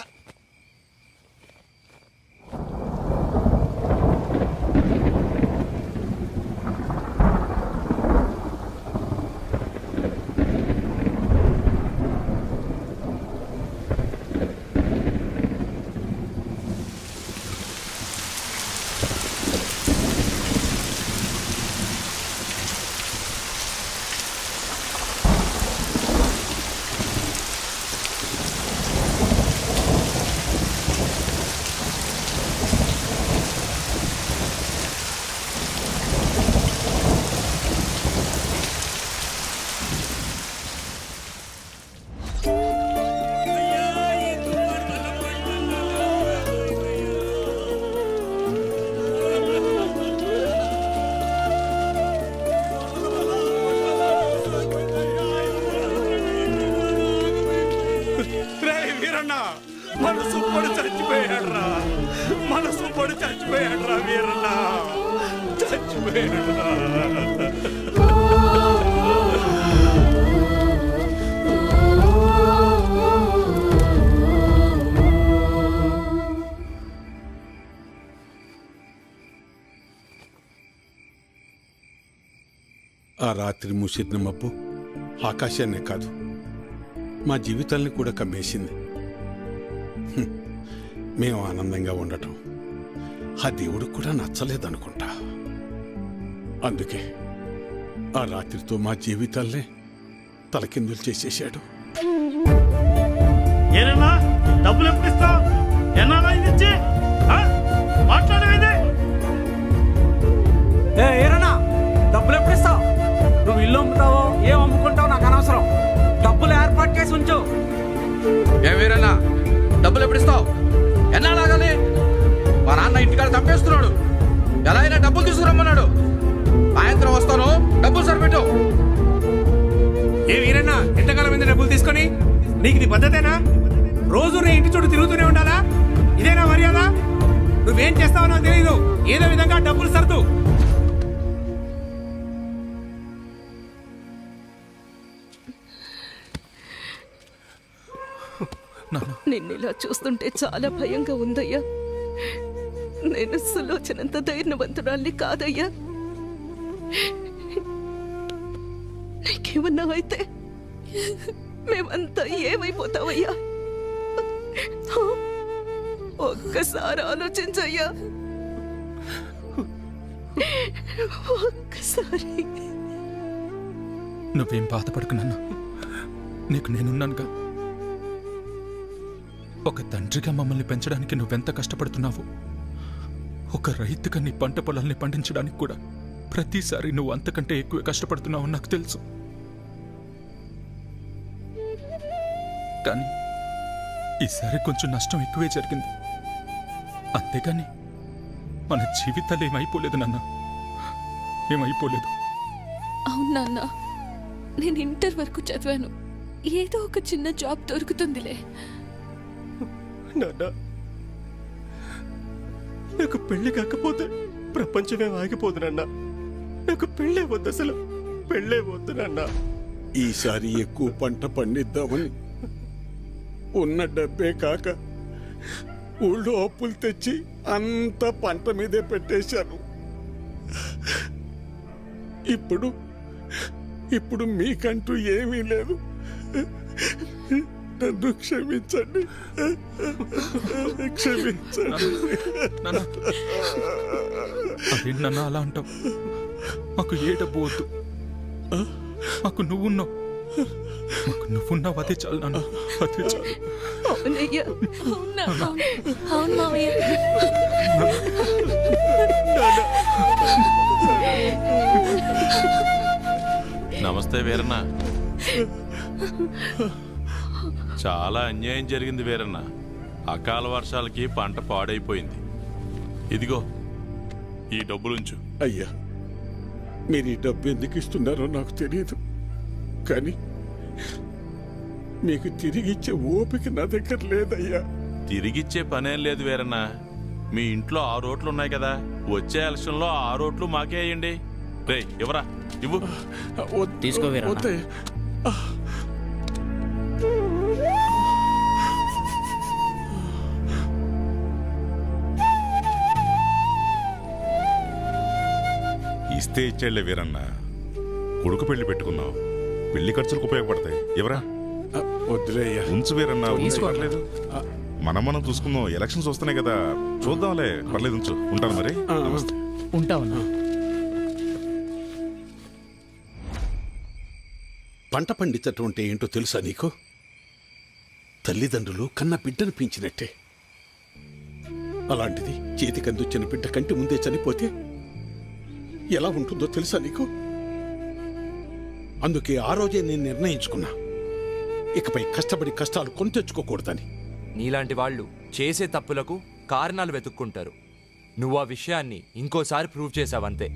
మనసు పడి చచ్చిపోయాడ్రా, మనసు పడి చచ్చిపోయాడ్రా వీరన్న, చచ్చిపోయాడ్రా. ఆ రాత్రి ముసిరిన మబ్బు ఆకాశాన్నే కాదు, మా జీవితాల్ని కూడా కమ్మేసింది. మేము ఆనందంగా ఉండటం ఆ దేవుడికి కూడా నచ్చలేదనుకుంటా. అందుకే ఆ రాత్రితో మా జీవితాల్ని తలకిందులు చేసేశాడు. ఏరన్నా, డబ్బులు ఎప్పుడు ఇస్తావు? ఎన్నాళ్ళ ఇది ఇచ్చి? మాట్లాడేది ఏరన్నా, డబ్బులు ఎప్పుడు ఇస్తావు? నువ్వు ఇల్లు అమ్ముతావో ఏం అమ్ముకుంటావో నాకు అనవసరం. డబ్బులు ఎన్నాలాగానే మా నాన్న ఇంటికాడ చంపేస్తున్నాడు. ఎలా అయినా డబ్బులు తీసుకురమ్మన్నాడు. సాయంత్రం వస్తాను, డబ్బులు సరిపెట్టు. ఏ వీరన్నా, ఎంతకాలం మీద డబ్బులు తీసుకొని? నీకు ఇది పద్ధతేనా? రోజు నీ ఇంటి చుట్టూ తిరుగుతూనే ఉండాలా? ఇదేనా మర్యాద? నువ్వేం చేస్తావో నాకు తెలీదు. ఏదో విధంగా డబ్బులు సర్దు. నిన్ను ఇలా చూస్తుంటే చాలా భయంగా ఉందయ్యా. నేను సులోచనంత ధైర్యవంతురాల్ని కాదయ్యా. నీకేమన్నా అయితే మేమంతా ఏమైపోతావయ్యా? ఒక్కసారి ఆలోచించయ్యా. ఒక్కసారి. నువ్వేం బాధపడకు నాన్న, నీకు నేనున్నానుగా. ఒక తండ్రిగా మమ్మల్ని పెంచడానికి నువ్వెంత కష్టపడుతున్నావు, ఒక రైతుగా నీ పంట పొలాల్ని పండించడానికి కూడా ప్రతిసారి నువ్వు అంతకంటే ఎక్కువ కష్టపడుతున్నావు నాకు తెలుసు. కానీ ఈసారి కొంచెం నష్టం ఎక్కువే జరిగింది. అంతేగాని మన జీవితాలు ఏమైపోలేదు నాన్న, ఏమైపోలేదు. అవును నాన్న, నేను ఇంటర్ వరకు చదివాను. ఏదో ఒక చిన్న జాబ్ దొరుకుతుందిలే. నాన్న, నాకు పెళ్లి కాకపోతే ప్రపంచమే ఆగిపోదు నాన్న. నాకు పెళ్ళే వద్దు, అసలు పెళ్ళే వద్దు నాన్న. ఈసారి ఎక్కువ పంట పండిద్దామని ఉన్న డబ్బే కాక ఊళ్ళో అప్పులు తెచ్చి అంత పంట మీదే పెట్టేశాను. ఇప్పుడు మీకంటూ ఏమీ లేదు. నన్ను క్షమించండి, క్షమించండి. అదేంటి నాన్న అలా అంటావు? మాకు ఏ డబ్బు వద్దు, మాకు నువ్వున్నావు. మాకు నువ్వున్నావు, అదే చాలు నాన్న, అదే చాలు. అవునయ్యా, అవును మావయ్య. నమస్తే వీరన్న. చాలా అన్యాయం జరిగింది వీరన్న. అకాల వర్షాలకి పంట పాడైపోయింది. ఇదిగో ఈ డబ్బులుంచు. అయ్యా, మీరు ఈ డబ్బు ఎందుకు ఇస్తున్నారో నాకు తెలియదు, కానీ మీకు తిరిగిచ్చే ఓపిక నా దగ్గర లేదయ్యా. తిరిగిచ్చే పనేం లేదు వీరన్న. మీ ఇంట్లో 6 ఓట్లు ఉన్నాయి కదా, వచ్చే ఎలక్షన్లో 6 ఓట్లు మాకే అయ్యండి. రే ఎవరా ఇవ్వు. తీసుకో. ఇస్తే ఇచ్చేళ్లే వీరన్న. కొడుకు పెళ్లి పెట్టుకున్నావు, పెళ్లి ఖర్చులకు ఉపయోగపడతాయి. ఎవరా? వద్దులేయ్యా, ఉంచు వీరన్న, పర్లేదు. మనం చూసుకుందాం. ఎలక్షన్స్ వస్తున్నాయి కదా, చూద్దాంలే. పర్లేదు, ఉంచు. ఉంటాను మరి. నమస్తే. ఉంటావన్నా. పంట పండించటం అంటే ఏంటో తెలుసా నీకు? తల్లిదండ్రులు కన్న బిడ్డను పెంచినట్టే. అలాంటిది చేతికందొచ్చిన బిడ్డ కంటి ముందే చనిపోతే ఎలా ఉంటుందో తెలుసా నీకు? అందుకే ఆ రోజే నేను నిర్ణయించుకున్నా, ఇకపై కష్టపడి కష్టాలు కొని తెచ్చుకోకూడదని. నీలాంటి వాళ్ళు చేసే తప్పులకు కారణాలు వెతుక్కుంటారు. నువ్వు ఆ విషయాన్ని ఇంకోసారి ప్రూవ్ చేశావంతే.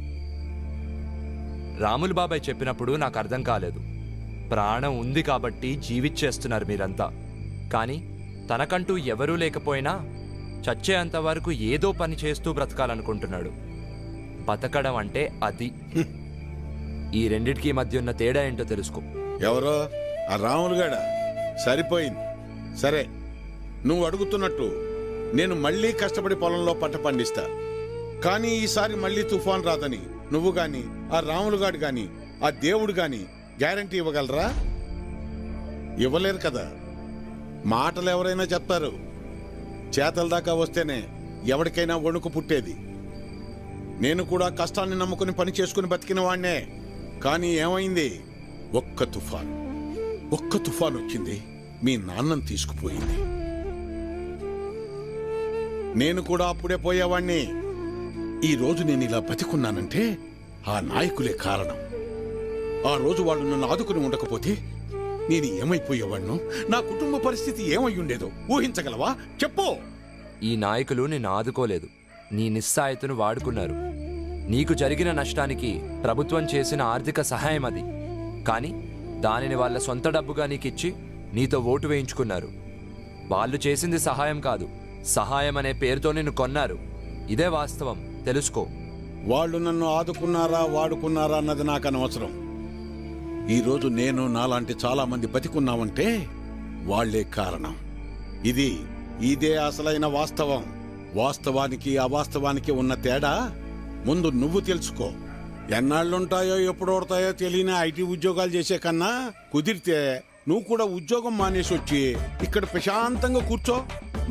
రాములు బాబాయ్ చెప్పినప్పుడు నాకు అర్థం కాలేదు. ప్రాణం ఉంది కాబట్టి జీవిచ్చేస్తున్నారు మీరంతా. కానీ తనకంటూ ఎవరూ లేకపోయినా చచ్చేంత వరకు ఏదో పని చేస్తూ బ్రతకాలనుకుంటున్నాడు. బతకడం అంటే అది. ఈ రెండిటికి మధ్య ఉన్న తేడా ఏంటో తెలుసుకో. ఎవరో ఆ రాములుగాడ సరిపోయింది. సరే, నువ్వు అడుగుతున్నట్టు నేను మళ్ళీ కష్టపడి పొలంలో పంట పండిస్తా. కానీ ఈసారి మళ్ళీ తుఫాన్ రాదని నువ్వు గాని, ఆ రాములుగాడు గాని, ఆ దేవుడు గాని గ్యారంటీ ఇవ్వగలరా? ఇవ్వలేరు కదా. మాటలు ఎవరైనా చెప్తారు, చేతల దాకా వస్తేనే ఎవరికైనా వణుకు పుట్టేది. నేను కూడా కష్టాన్ని నమ్ముకుని పని చేసుకుని బతికిన వాణ్ణే. కానీ ఏమైంది? ఒక్క తుఫాన్ వచ్చింది, మీ నాన్నను తీసుకుపోయింది. నేను కూడా అప్పుడే పోయేవాణ్ణి. ఈ రోజు నేను ఇలా బతికున్నానంటే ఆ నాయకులే కారణం. ఆ రోజు వాళ్ళు నన్ను ఆదుకుని ఉండకపోతే నేను ఏమైపోయేవాణ్ణో, నా కుటుంబ పరిస్థితి ఏమై ఉండేదో ఊహించగలవా? చెప్పు. ఈ నాయకులు నిన్ను ఆదుకోలేదు, నీ నిస్సాయతను వాడుకున్నారు. నీకు జరిగిన నష్టానికి ప్రభుత్వం చేసిన ఆర్థిక సహాయం అది. కానీ దానిని వాళ్ళ సొంత డబ్బుగా నీకిచ్చి నీతో ఓటు వేయించుకున్నారు. వాళ్ళు చేసింది సహాయం కాదు, సహాయం అనే పేరుతో నిన్ను కొన్నారు. ఇదే వాస్తవం, తెలుసుకో. వాళ్ళు నన్ను ఆదుకున్నారా వాడుకున్నారా అన్నది నాకు అనవసరం. ఈరోజు నేను నాలాంటి చాలా మంది బతికున్నామంటే వాళ్లే కారణం. ఇదే అసలైన వాస్తవం. వాస్తవానికి అవాస్తవానికి ఉన్న తేడా ముందు నువ్వు తెలుసుకో. ఎన్నాళ్ళుంటాయో ఎప్పుడోడతాయో తెలియని ఐటీ ఉద్యోగాలు చేసే కన్నా కుదిరితే నువ్వు కూడా ఉద్యోగం మానేసి వచ్చి ఇక్కడ ప్రశాంతంగా కూర్చో.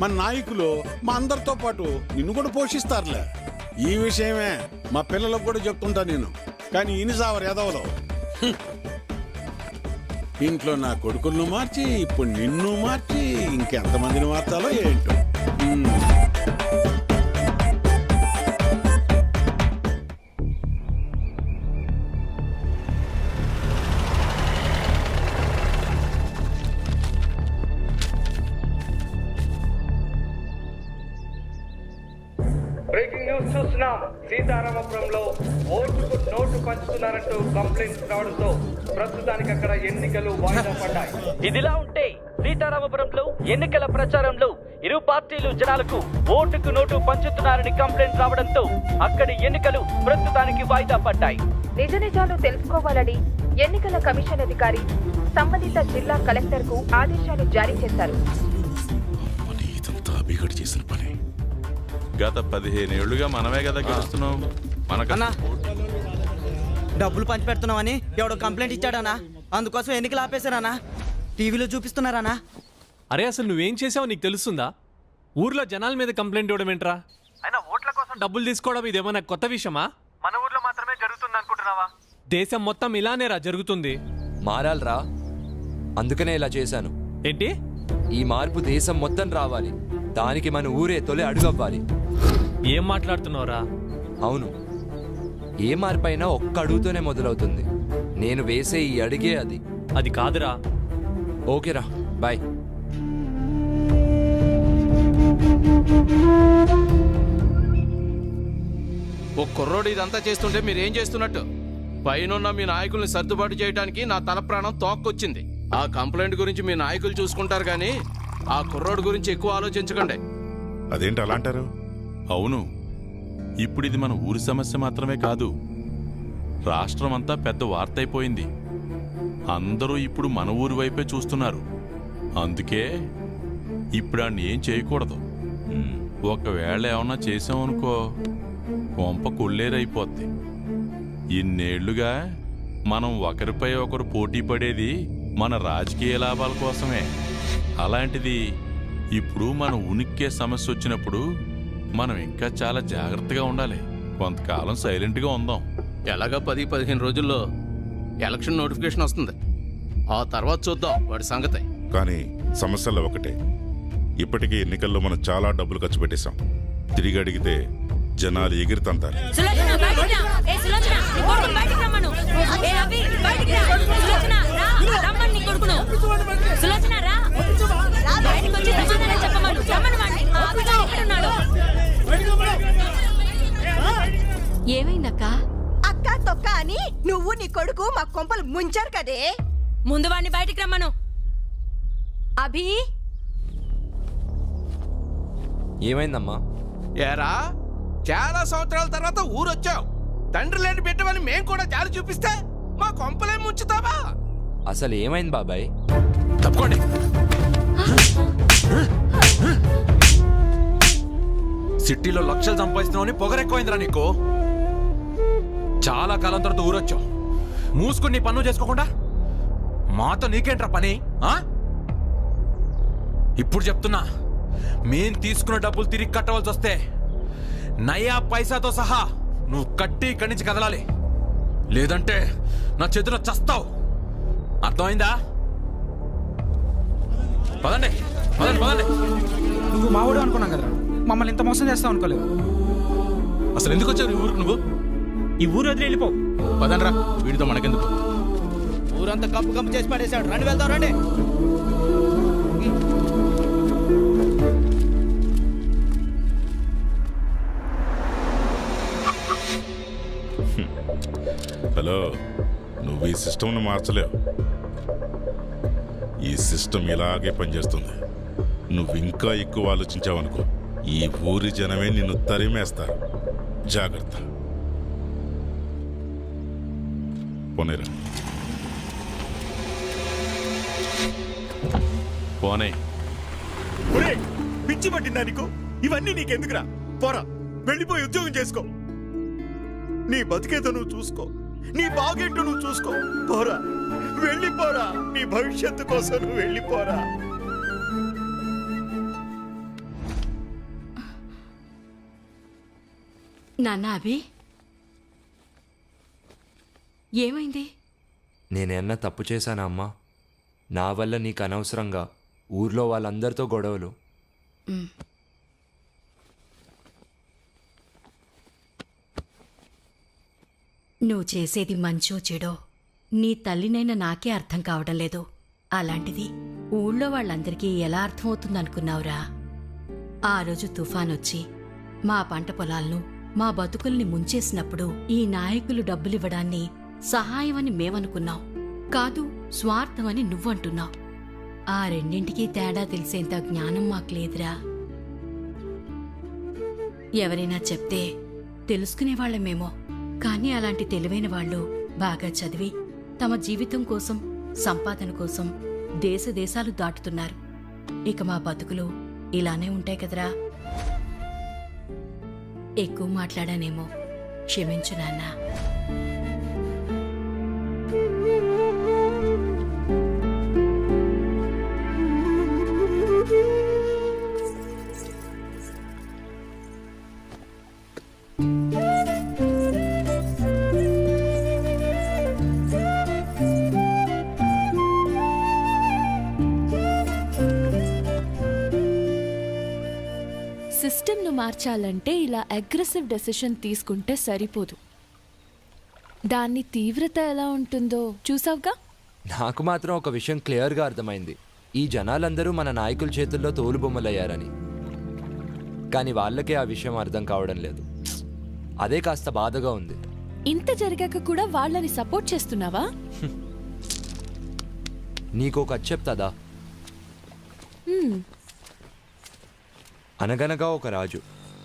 మన నాయకులు మా అందరితో పాటు నిన్ను కూడా పోషిస్తారులే. ఈ విషయమే మా పిల్లలకు కూడా చెప్తుంటా నేను. కానీ ఇనిసావరు ఎదవలో ఇంట్లో నా కొడుకులను మార్చి ఇప్పుడు నిన్ను మార్చి ఇంకెంతమందిని మార్చాలో ఏంటో. బ్రేకింగ్ న్యూస్ చూస్తున్నాం. సీతారామపురంలో ఓటుకు నోటు పంచుతున్నారంటూ కంప్లైంట్స్ రావడంతో ప్రస్తుతానికి అక్కడ ఎన్నికలు వాయిదా పడ్డాయి. ఇదిలా ఉంటే సీతారామపురంలో ఎన్నికల ప్రచారంలో ఇరు పార్టీలు జనాలకు ఓటుకు నోటు పంచుతున్నారని కంప్లైంట్ రావడంతో అక్కడి ఎన్నికలు ప్రస్తుతానికి వాయిదా పడ్డాయి. నిజ నిజాలు తెలుసుకోవాలని ఎన్నికల కమిషన్ అధికారి సంబంధిత జిల్లా కలెక్టర్ కు ఆదేశాలు జారీ చేశారు. గత 15 ఏళ్లుగా మనమే కదా గెలుస్తున్నాం. అన్నా డబ్బులు పంచి పెడుతున్నామని ఎవడో కంప్లైంట్ ఇచ్చాడనా, అందుకోసం ఎన్నికలు ఆపేశారనా, టీవీలో చూపిస్తున్నారనా. అరే అసలు నువ్వేం చేసావు నీకు తెలుస్తుందా? ఊర్లో జనాల మీద కంప్లైంట్ ఇవ్వడం ఏంట్రా? అయినా ఓట్ల కోసం డబ్బులు తీసుకోవడం ఇదేమన్నా కొత్త విషయమా? మన ఊర్లో మాత్రమే జరుగుతుంది అనుకుంటున్నావా? దేశం మొత్తం ఇలానేరా జరుగుతుంది. మారాలరా, అందుకనే ఇలా చేశాను. ఏంటి? ఈ మార్పు దేశం మొత్తం రావాలి, దానికి మన ఊరే తొలి అడుగవ్వాలి. ఏం మాట్లాడుతున్నావురా? అవును, ఏ మార్పైనా ఒక్క అడుగుతోనే మొదలవుతుంది. నేను వేసే ఈ అడిగే అది కాదురా. ఓకేరా, బాయ్. ఓ కుర్రోడు ఇదంతా చేస్తుంటే మీరేం చేస్తున్నట్టు? పైనున్న మీ నాయకుల్ని సర్దుబాటు చేయడానికి నా తల ప్రాణం తోక్కొచ్చింది. ఆ కంప్లైంట్ గురించి మీ నాయకులు చూసుకుంటారు కానీ ఆ కుర్రోడు గురించి ఎక్కువ ఆలోచించకండి. అదేంటి అలా అంటారు? అవును, ఇప్పుడు ఇది మన ఊరి సమస్య మాత్రమే కాదు, రాష్ట్రం అంతా పెద్ద వార్త అయిపోయింది. అందరూ ఇప్పుడు మన ఊరి వైపే చూస్తున్నారు. అందుకే ఇప్పుడు ఆడిని ఏం చేయకూడదు. ఒకవేళ ఏమన్నా చేసామనుకో కొంప కొల్లేరైపోద్ది. ఇన్నేళ్లుగా మనం ఒకరిపై ఒకరు పోటీ పడేది మన రాజకీయ లాభాల కోసమే. అలాంటిది ఇప్పుడు మన ఉనికే సమస్య వచ్చినప్పుడు మనం ఇంకా చాలా జాగ్రత్తగా ఉండాలి. కొంతకాలం సైలెంట్గా ఉందాం. ఎలాగా 10-15 రోజుల్లో ఎలక్షన్ నోటిఫికేషన్ వస్తుంది. ఆ తర్వాత చూద్దాం వాడి సంగతి. కానీ సమస్యల్లో ఒకటే, ఇప్పటికే ఎన్నికల్లో మనం చాలా డబ్బులు ఖర్చు పెట్టేశాం. తిరిగి అడిగితే జనాలు ఎగిరితంటారు. ఏమైందక్క? అక్క తొక్క అని నువ్వు నీ కొడుకు మా కొంపలు ముంచారు కదే. ముందు వాడిని బయటికి రమ్మను. అభి, ఏమైందమ్మా? ఏరా, చాలా సంవత్సరాల తర్వాత ఊరొచ్చావు. తండ్రి లేని బిడ్డవని మేం కూడా జాలి చూపిస్తే మా కొంపలే ముంచుతావా? అసలు ఏమైంది బాబాయ్? తప్పుకోండి. సిటీలో లక్షలు సంపాదిస్తున్నావు, పొగరెక్కువైందిరా నీకు. చాలా కాలం తర్వాత ఊరొచ్చావు, మూసుకుని నీ పన్ను చేసుకోకుండా మాతో నీకేంట్రా పని? ఇప్పుడు చెప్తున్నా, మేం తీసుకున్న డబ్బులు తిరిగి కట్టవలసి వస్తే నయా పైసాతో సహా నువ్వు కట్టి ఇక్కడి నుంచి కదలాలి. లేదంటే నా చేతిలో చస్తావు. అర్థమైందా? పదండి పదండి పదండి. నువ్వు మావాడు అనుకున్నాం కదరా, మమ్మల్ని ఇంత మోసం చేస్తావు అనుకోలేదు. అసలు ఎందుకు వచ్చావు ఈ ఊరికి? నువ్వు ఈ ఊరు వదిలి వెళ్ళిపో. పదండ్రా, వీడితో మనకెందుకు? ఊరంతా కప్పు కప్పు చేసి పడేశాడు. రండి వెళ్తాం, రండి. హలో, నువ్వు ఈ సిస్టమ్ను మార్చలేవు. ఈ సిస్టమ్ ఇలాగే పనిచేస్తుంది. నువ్వు ఇంకా ఎక్కువ ఆలోచించావనుకో, ఈ ఊరి జనమే నిన్ను తరిమేస్తారు. జాగ్రత్త. పోనేరా. పోనే. పిచ్చి పట్టిందా నీకు? ఇవన్నీ నీకెందుకురా? పోరా, వెళ్ళిపోయి ఉద్యోగం చేసుకో. నీ బతికేదో నువ్వు చూసుకో, నీ బాగేంటో నువ్వు చూసుకో. పోరా, వెళ్ళిపోరా. నీ భవిష్యత్తు కోసం నువ్వు వెళ్ళిపోరా. నాన్న అభి, ఏమైంది? నేనేమన్నా తప్పు చేశానా అమ్మా? నా వల్ల నీకు అనవసరంగా ఊర్లో వాళ్ళందరితో గొడవలు. నువ్వు చేసేది మంచో చెడో నీ తల్లినైనా నాకే అర్థం కావడం లేదు. అలాంటిది ఊళ్ళో వాళ్ళందరికీ ఎలా అర్థమవుతుందనుకున్నావురా? ఆ రోజు తుఫానొచ్చి మా పంట పొలాలను, మా బతుకుల్ని ముంచేసినప్పుడు ఈ నాయకులు డబ్బులివ్వడాన్ని సహాయమని మేమనుకున్నాం, కాదు స్వార్థమని నువ్వంటున్నావు. ఆ రెండింటికీ తేడా తెలిసేంత జ్ఞానం మాకు లేదురా. ఎవరైనా చెప్తే తెలుసుకునేవాళ్లమేమో, కానీ అలాంటి తెలివైన వాళ్ళు బాగా చదివి తమ జీవితం కోసం, సంపాదన కోసం దేశ దేశాలు దాటుతున్నారు. ఇక మా బతుకులు ఇలానే ఉంటాయి కదరా. ఎక్కువ మాట్లాడానేమో, క్షమించు నాన్నా. సిస్టమ్ను మార్చాలంటే ఇలా అగ్రెసివ్ డెసిషన్ తీసుకుంటే సరిపోదు. దాన్ని తీవ్రత ఎలా ఉంటుందో చూసావుగా. నాకు మాత్రం ఒక విషయం క్లియర్గా అర్థమైంది. ఈ జనాలందరూ మన నాయకుల చేతుల్లో తోలుబొమ్మలయ్యారని. కానీ వాళ్ళకే ఆ విషయం అర్థం కావడం లేదు. అదే కాస్త బాధగా ఉంది. ఇంత జరిగాక కూడా వాళ్ళని సపోర్ట్ చేస్తున్నావా? నీకో కథ చెప్తాదా? అనగనగా ఒక రాజు.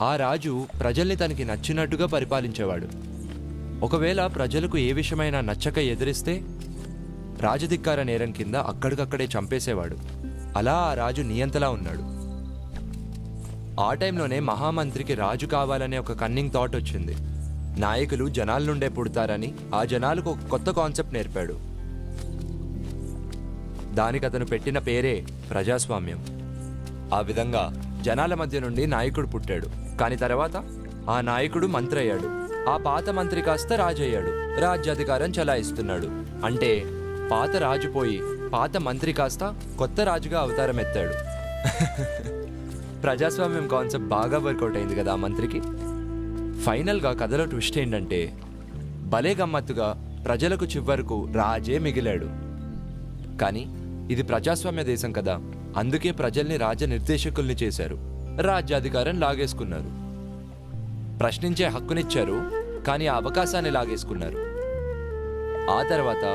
ఆ రాజు ప్రజల్ని తనకి నచ్చినట్టుగా పరిపాలించేవాడు. ఒకవేళ ప్రజలకు ఏ విషయమైనా నచ్చక ఎదిరిస్తే రాజధిక్కార నేరం కింద అక్కడికక్కడే చంపేసేవాడు. అలా ఆ రాజు నియంతలా ఉన్నాడు. ఆ టైంలోనే మహామంత్రికి రాజు కావాలనే ఒక కన్నింగ్ థాట్ వచ్చింది. నాయకులు జనాల నుండే పుడతారని ఆ జనాలకు ఒక కొత్త కాన్సెప్ట్ నేర్పాడు. దానికి అతను పెట్టిన పేరే ప్రజాస్వామ్యం. ఆ విధంగా జనాల మధ్య నుండి నాయకుడు పుట్టాడు. కాని తర్వాత ఆ నాయకుడు మంత్రి అయ్యాడు. ఆ పాత మంత్రి కాస్త రాజు అయ్యాడు. రాజ్యాధికారం చలాయిస్తున్నాడు. అంటే పాత రాజు పోయి పాత మంత్రి కాస్త కొత్త రాజుగా అవతారం ఎత్తాడు. ప్రజాస్వామ్యం కాన్సెప్ట్ బాగా వర్కౌట్ అయింది కదా ఆ మంత్రికి. ఫైనల్గా కథలో ట్విస్ట్ ఏంటంటే భలే గమ్మత్తుగా ప్రజలకు చివరకు రాజే మిగిలాడు. కానీ ఇది ప్రజాస్వామ్య దేశం కదా, అందుకే ప్రజల్ని రాజ నిర్దేశకుల్ని చేశారు. రాజ్యాధికారం లాగేసుకున్నారు. ప్రశ్నించే హక్కునిచ్చారు, కానీ ఆ అవకాశాన్ని లాగేసుకున్నారు. ఆ తర్వాత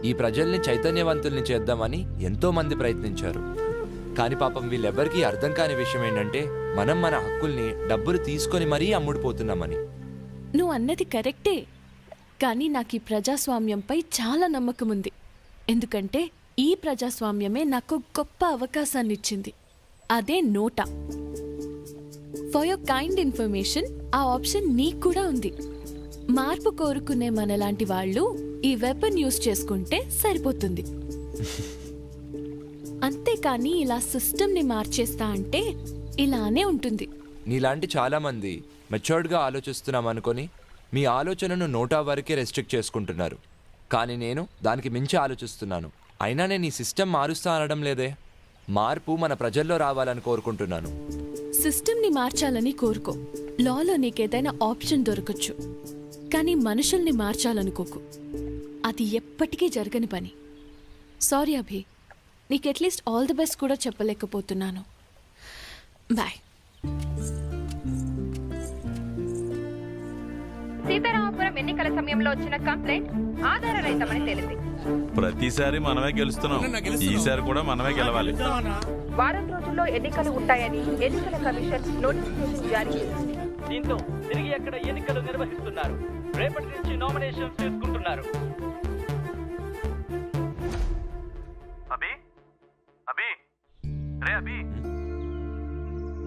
ఈ ప్రజల్ని చైతన్యవంతుల్ని చేద్దామని ఎంతో మంది ప్రయత్నించారు. కానీ పాపం వీళ్ళెవ్వరికీ అర్థం కాని విషయం ఏంటంటే మనం మన హక్కుల్ని డబ్బులు తీసుకొని మరీ అమ్ముడుపోతున్నామని. నువ్వు అన్నది కరెక్టే, కానీ నాకు ఈ ప్రజాస్వామ్యంపై చాలా నమ్మకం ఉంది. ఎందుకంటే ఈ ప్రజాస్వామ్యమే నాకు గొప్ప అవకాశాన్ని ఇచ్చింది. అదే నోటా. ఫర్ యువర్ కైండ్ ఇన్ఫర్మేషన్, ఆ ఆప్షన్ నీకు కూడా ఉంది. మార్పు కోరుకునే మనలాంటి వాళ్ళు ఈ వెపన్ యూజ్ చేసుకుంటే సరిపోతుంది. అంతేకాని ఇలా సిస్టమ్ని మార్చేస్తా అంటే ఇలానే ఉంటుంది. నీలాంటి చాలా మంది మెచ్యూర్డ్గా ఆలోచిస్తున్నాం అనుకొని మీ ఆలోచనను నోటా వరకే రెస్ట్రిక్ట్ చేసుకుంటున్నారు. కానీ నేను దానికి మించి ఆలోచిస్తున్నాను. అయినా నేను ఈ సిస్టమ్ మారుస్తా అనడం లేదే. మార్పు మన ప్రజల్లో రావాలని కోరుకుంటున్నాను. సిస్టమ్ని మార్చాలని కోరుకో. లాలో నీకేదైనా ఆప్షన్ దొరకచ్చు, కానీ మనుషుల్ని మార్చాలనుకోకు. అది ఎప్పటికీ జరగని పని. సారీ అభి, నీకు అట్లీస్ట్ ఆల్ ది బెస్ట్ కూడా చెప్పలేకపోతున్నాను. బాయ్. సీతారామ అమలాపురం ఎన్నికల సమయంలో వచ్చిన కంప్లైంట్ ఆధారరహితమని తేలింది. ప్రతిసారి మనమే గెలుస్తున్నాం, ఈసారి కూడా మనమే గెలవాలి. వారం రోజుల్లో ఎన్నికలు ఉంటాయని ఎన్నికల కమిషన్ నోటిఫికేషన్ జారీ చేసింది. దీంతో తిరిగి అక్కడ ఎన్నికలు నిర్వహిస్తున్నారు. రేపటి నుంచి నామినేషన్స్ చేసుకుంటున్నారు.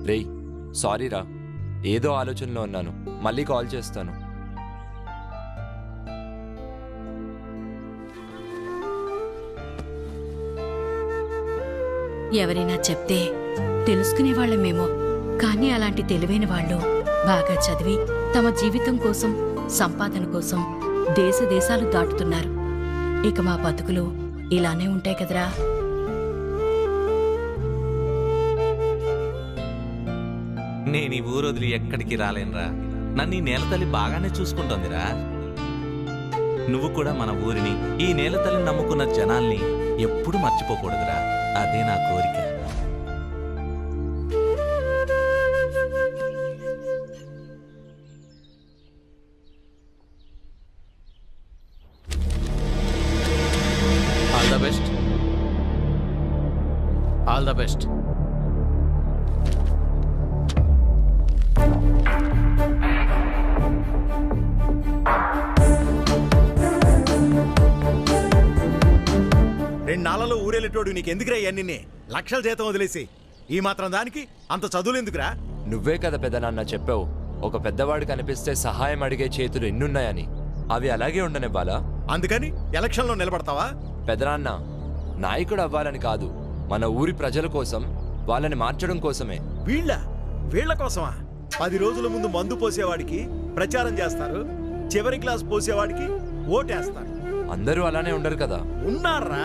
రేయ్ సారీ రా, ఏదో ఆలోచనలో ఉన్నాను, మళ్ళీ కాల్ చేస్తాను. ఎవరైనా చెప్తే తెలుసుకునే వాళ్ళమేమో, కానీ అలాంటి తెలివైన వాళ్ళు బాగా చదివి తమ జీవితం కోసం, సంపాదన కోసం దేశ దేశాలు దాటుతున్నారు. ఇక మా బతుకులు ఇలానే ఉంటాయి కదరా. నేను ఈ ఊరు వదిలి ఎక్కడికి రాలేనురా. నన్ను ఈ నేలతల్లి బాగానే చూసుకుంటోందిరా. నువ్వు కూడా మన ఊరిని, ఈ నేలతల్లిని నమ్ముకున్న జనాల్ని ఎప్పుడు మర్చిపోకూడదురా. అదే నా కోరిక. All the best. All the best. రెండు నాళ్ళలో ఊరేళ్ళేటోడు నీకెందుకురా ఇవన్నీ? లక్షల జీతం వదిలేసి ఈ మాత్రం దానికి అంత చదువులు ఎందుకురా? నువ్వే కదా పెద్దనాన్న చెప్పావు, ఒక పెద్దవాడు కనిపిస్తే సహాయం అడిగే చేతులు ఎన్నున్నాయని. అవి అలాగే ఉండనివ్వాలా? అందుకని ఎలక్షన్లో నిలబడతావా? పెదనాన్న, నాయకుడు అవ్వాలని కాదు, మన ఊరి ప్రజల కోసం, వాళ్ళని మార్చడం కోసమే. వీళ్ళ కోసమా? 10 రోజుల ముందు మందు పోసేవాడికి ప్రచారం చేస్తారు, చివరి గ్లాస్ పోసేవాడికి ఓటేస్తారు. అందరూ అలానే ఉండరు కదా. ఉన్నారా?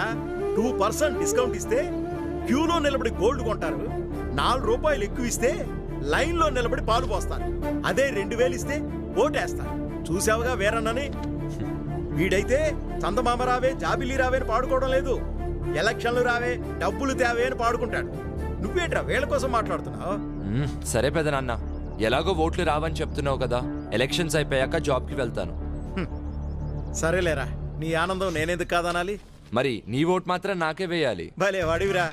2% డిస్కౌంట్ ఇస్తే క్యూలో నిలబడి గోల్డ్ కొంటారు, 4 రూపాయలు ఎక్కువ ఇస్తే లైన్లో నిలబడి పాలు పోస్తారు. అదే 2000 ఇస్తే ఓటేస్తారు. చూసావుగా వేరన్నని? వీడైతే చందమామ రావే, జాబిల్లి రావే అని పాడుకోవడం లేదు, ఎలక్షన్లు రావే, డబ్బులు తేవే అని పాడుకుంటాడు. నువ్వేట్రా వీళ్ళ కోసం మాట్లాడుతున్నావు? సరే పెదనాన్న, ఎలాగో ఓట్లు రావని చెప్తున్నావు కదా, ఎలక్షన్స్ అయిపోయాక జాబ్కి వెళ్తాను. సరేలేరా, నీ ఆనందం నేనెందుకు కాదనాలి? మరి నీ ఓట్ మాత్రం నాకే వేయాలి. భలే వాడివిరా.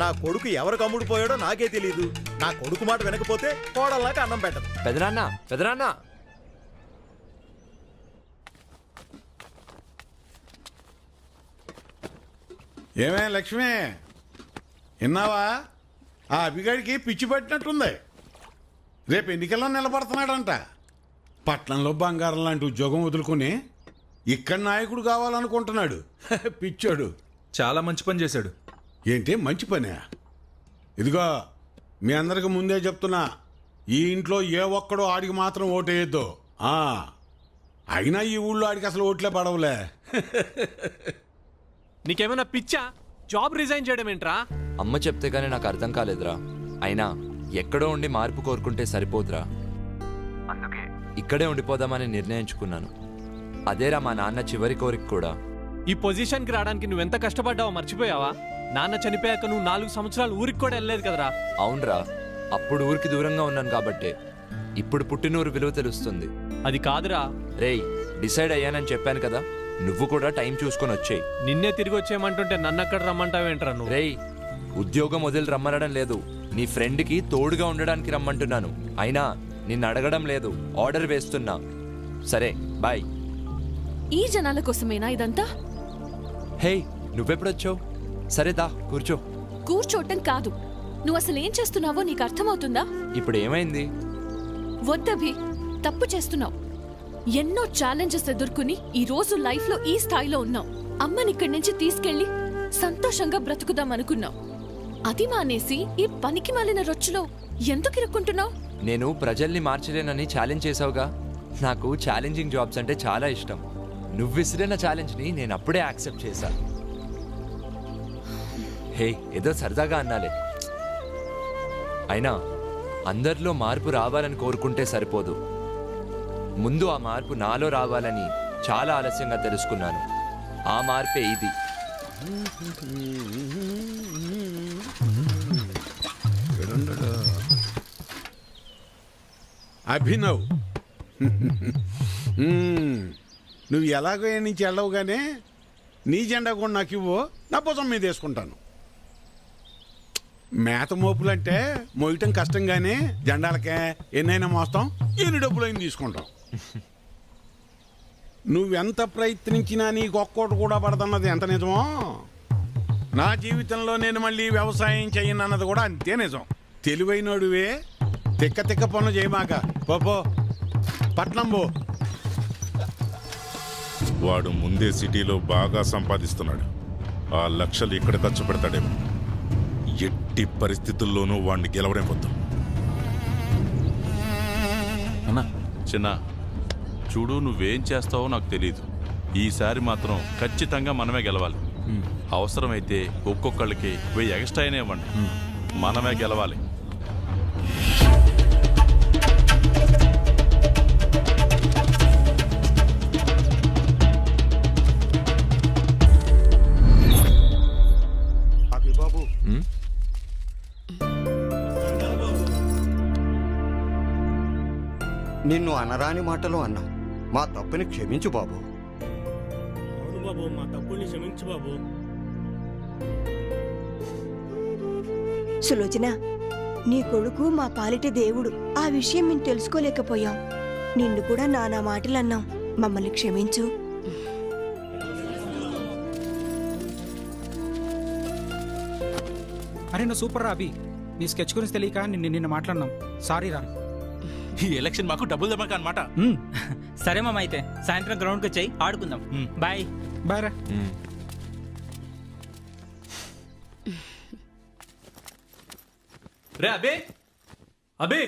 నా కొడుకు ఎవరికి అమ్ముడు పోయాడో నాకే తెలీదు. నా కొడుకు మాట వినకపోతే కోడల్లాగా అన్నం పెట్టదు. పెదనాన్న, పెదనాన్న. ఏమే లక్ష్మి, విన్నావా? ఆ అభిగాడికి పిచ్చి పట్టినట్టుంది. రేపు ఎన్నికల్లో నిలబడుతున్నాడంట. పట్నంలో బంగారం లాంటి ఉద్యోగం వదులుకుని ఇక్కడ నాయకుడు కావాలనుకుంటున్నాడు. పిచ్చోడు. చాలా మంచి పని చేశాడు. ఏంటి మంచి పనే? ఇదిగో మీ అందరికి ముందే చెప్తున్నా, ఈ ఇంట్లో ఏ ఒక్కడో ఆడికి మాత్రం ఓటేయద్దు. అయినా ఈ ఊళ్ళో ఆడికి అసలు ఓట్లే పడవులే. నీకేమైనా పిచ్చా? జాబ్ రిజైన్ చేయడం ఏంట్రా? అమ్మ చెప్తే కానీ నాకు అర్థం కాలేదురా. అయినా ఎక్కడో ఉండి మార్పు కోరుకుంటే సరిపోదురా. అందుకే ఇక్కడే ఉండిపోదామని నిర్ణయించుకున్నాను. అదేరా మా నాన్న చివరి కోరిక కూడా. ఈ పొజిషన్కి రావడానికి నువ్వెంత కష్టపడ్డావో మర్చిపోయావా? నాన్న చనిపోయాక నువ్వు 4 సంవత్సరాలు ఊరికి కూడా వెళ్ళలేదు కదరా. అవునరా, అప్పుడు ఊరికి దూరంగా ఉన్నాను కాబట్టే ఇప్పుడు పుట్టినూరు విలువ తెలుస్తుంది. అది కాదురా. రేయ్, డిసైడ్ అయ్యానని చెప్పాను కదా, నువ్వు కూడా టైం చూసుకొని వచ్చేయి. నిన్నే తిరిగి వచ్చేయమంటుంటే నన్ను అక్కడ రమ్మంటావేంట్రా నువ్వు? రేయ్, ఉద్యోగం వదిలి రమ్మనడం లేదు, నీ ఫ్రెండ్కి తోడుగా ఉండడానికి రమ్మంటున్నాను. అయినా నిన్ను అడగడం లేదు, ఆర్డర్ వేస్తున్నా. సరే బాయ్. ఈ జనాల కోసమేనా ఇదంతా? హే, నువ్వెప్పుడొచ్చావు? సరే దా కూర్చో. కూర్చోటం కాదు, నువ్వు అసలు ఏం చేస్తున్నావో నీకు అర్థమవుతుందా? ఇప్పుడు ఏమైంది? వద్దభి, తప్పు చేస్తున్నావు. ఎన్నో ఛాలెంజెస్ ఎదుర్కొని ఈ రోజు లైఫ్ లో ఈ స్థాయిలో ఉన్నావు. అమ్మని ఇక్కడి నుంచి తీసుకెళ్లి సంతోషంగా బ్రతుకుదాం అనుకున్నావు. అది మానేసి ఈ పనికి మాలిన రొచ్చులో ఎందుకు ఇరుక్కుంటున్నావు? నేను ప్రజల్ని మార్చలేనని ఛాలెంజ్ చేసావుగా. నాకు ఛాలెంజింగ్ జాబ్స్ అంటే చాలా ఇష్టం. నువ్వు విసిరిన ఛాలెంజ్ని నేను అప్పుడే యాక్సెప్ట్ చేశా. హే, ఏదో సరదాగా అన్నాలే. అయినా అందరిలో మార్పు రావాలని కోరుకుంటే సరిపోదు. ముందు ఆ మార్పు నాలో రావాలని చాలా ఆలస్యంగా తెలుసుకున్నాను. ఆ మార్పే ఇది. అభినవ్, నువ్వు ఎలాగో ఏ నుంచి వెళ్ళవుగానే నీ జెండా కూడా నాకు ఇవ్వు, నా భుజం మీద వేసుకుంటాను. మేత మోపులంటే మోయటం కష్టం కానీ జెండాలకే ఎన్నైనా మోస్తాం, ఎన్ని డబ్బులైనా తీసుకుంటాం. నువ్వెంత ప్రయత్నించినా నీకు ఒక్కోటి కూడా పడదన్నది ఎంత నిజమో, నా జీవితంలో నేను మళ్ళీ వ్యవసాయం చేయనన్నది కూడా అంతే నిజం. తెలివైనడువే తిక్క తిక్క పనులు చేయమాక. పో పట్నం పో. వాడు ముందే సిటీలో బాగా సంపాదిస్తున్నాడు. ఆ లక్షలు ఇక్కడ ఖర్చు పెడతాడేమో. ఎట్టి పరిస్థితుల్లోనూ వాడిని గెలవలేకపోతాం. అన్నా చిన్న చూడు, నువ్వేం చేస్తావో నాకు తెలియదు. ఈసారి మాత్రం ఖచ్చితంగా మనమే గెలవాలి. అవసరమైతే ఒక్కొక్కళ్ళకి 1000 ఎక్స్ట్రా అయినా ఇవ్వండి, మనమే గెలవాలి. బాబు నిన్ను అనరాని మాటలు అన్నా, మా తప్పుని క్షమించు బాబు. బాబు మా తప్పుని క్షమించు బాబు. సులోచన, నీ కొడుకు మా పాలిటి దేవుడు. ఆ విషయం మేము తెలుసుకోలేకపోయాం. నిన్ను కూడా నానా మాటలు అన్నాం, మమ్మల్ని క్షమించు. అరే నువ్వు సూపర్ రా అభి. నీ స్కెచ్ గురించి తెలియక నిన్న మాట్లాడినాం. సారీ రా. ఈ ఎలక్షన్ మాకు డబ్బులు దమ్మక అనమాట. సరే మామ, అయితే సాయంత్రం గ్రౌండ్కి వచ్చాయి ఆడుకుందాం. బాయ్ బాయ్ రా. రే అబే, అబే,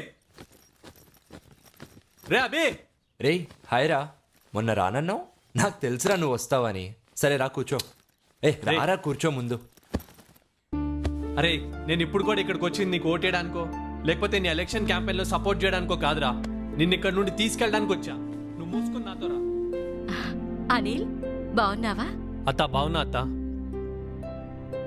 రే అబే. రే హాయ్ రా, మొన్న రానన్నావు, నాకు తెలుసురా నువ్వు వస్తావని. సరే రా కూర్చో. రారా కూర్చో ముందు. అరే నేను ఇప్పుడు కూడా ఇక్కడికి వచ్చింది నీకు ఓటేయడానికో లేకపోతే నీ ఎలక్షన్ క్యాంపెయిన్లో సపోర్ట్ చేయడానికో కాదురా. నిన్ను ఇక్కడ నుండి తీసుకెళ్ళడానికి వచ్చా. నువ్వు మూసుకుని నాతో రా. అనిల్ బాగున్నావా? అత్త బాగున్నా అత్త.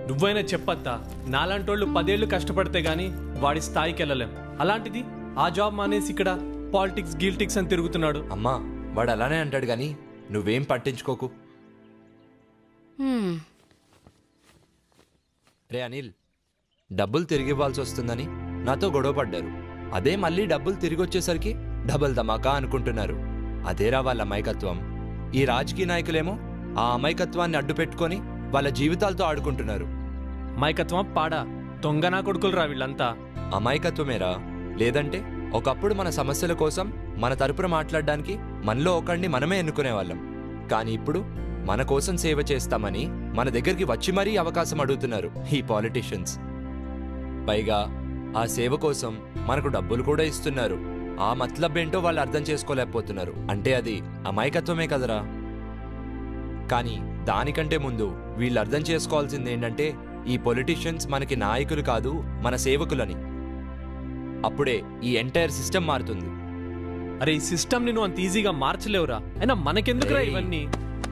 నువ్వైనా చెప్పత్తా, నాలాంటోళ్ళు 10 ఏళ్ళు కష్టపడితే గానీ వాడి స్థాయికి వెళ్ళలేం. అలాంటిది ఆ జాబ్ మానేసి ఇక్కడ పాలిటిక్స్ గిల్టిక్స్ అని తిరుగుతున్నాడు. అమ్మా వాడు అలానే అంటాడు గాని నువ్వేం పట్టించుకోకు. రే అనిల్, డబ్బులు తిరిగి ఇవ్వాల్సి వస్తుందని నాతో గొడవ పడ్డారు. అదే మళ్ళీ డబ్బులు తిరిగి వచ్చేసరికి డబల్ ధమాకా అనుకుంటున్నారు. అదేరా వాళ్ళ అమాయకత్వం. ఈ రాజకీయ నాయకులేమో ఆ అమాయకత్వాన్ని అడ్డు పెట్టుకొని వాళ్ళ జీవితాలతో ఆడుకుంటున్నారు. అమాయకత్వం పాడా, దొంగనా కొడుకులు రా వీళ్ళంతా. అమాయకత్వమేరా. లేదంటే ఒకప్పుడు మన సమస్యల కోసం మన తరపున మాట్లాడడానికి మనలో ఒకడిని మనమే ఎన్నుకునేవాళ్ళం. కానీ ఇప్పుడు మన కోసం సేవ చేస్తామని మన దగ్గరికి వచ్చి మరీ అవకాశం అడుగుతున్నారు ఈ పాలిటీషియన్స్. పైగా ఆ సేవ కోసం మనకు డబ్బులు కూడా ఇస్తున్నారు. ఆ మతలబ్ ఏంటో వాళ్ళు అర్థం చేసుకోలేకపోతున్నారు. అంటే అది అమాయకత్వమే కదరా. కానీ దానికంటే ముందు వీళ్ళు అర్థం చేసుకోవాల్సింది ఏంటంటే ఈ పొలిటీషియన్స్ మనకి నాయకులు కాదు, మన సేవకులని. అప్పుడే ఈ ఎంటైర్ సిస్టమ్ మారుతుంది. అరే ఈ సిస్టమ్ ని నువ్వు అంత ఈజీగా మార్చలేవురా. అయినా మనకెందుకురా ఇవన్నీ?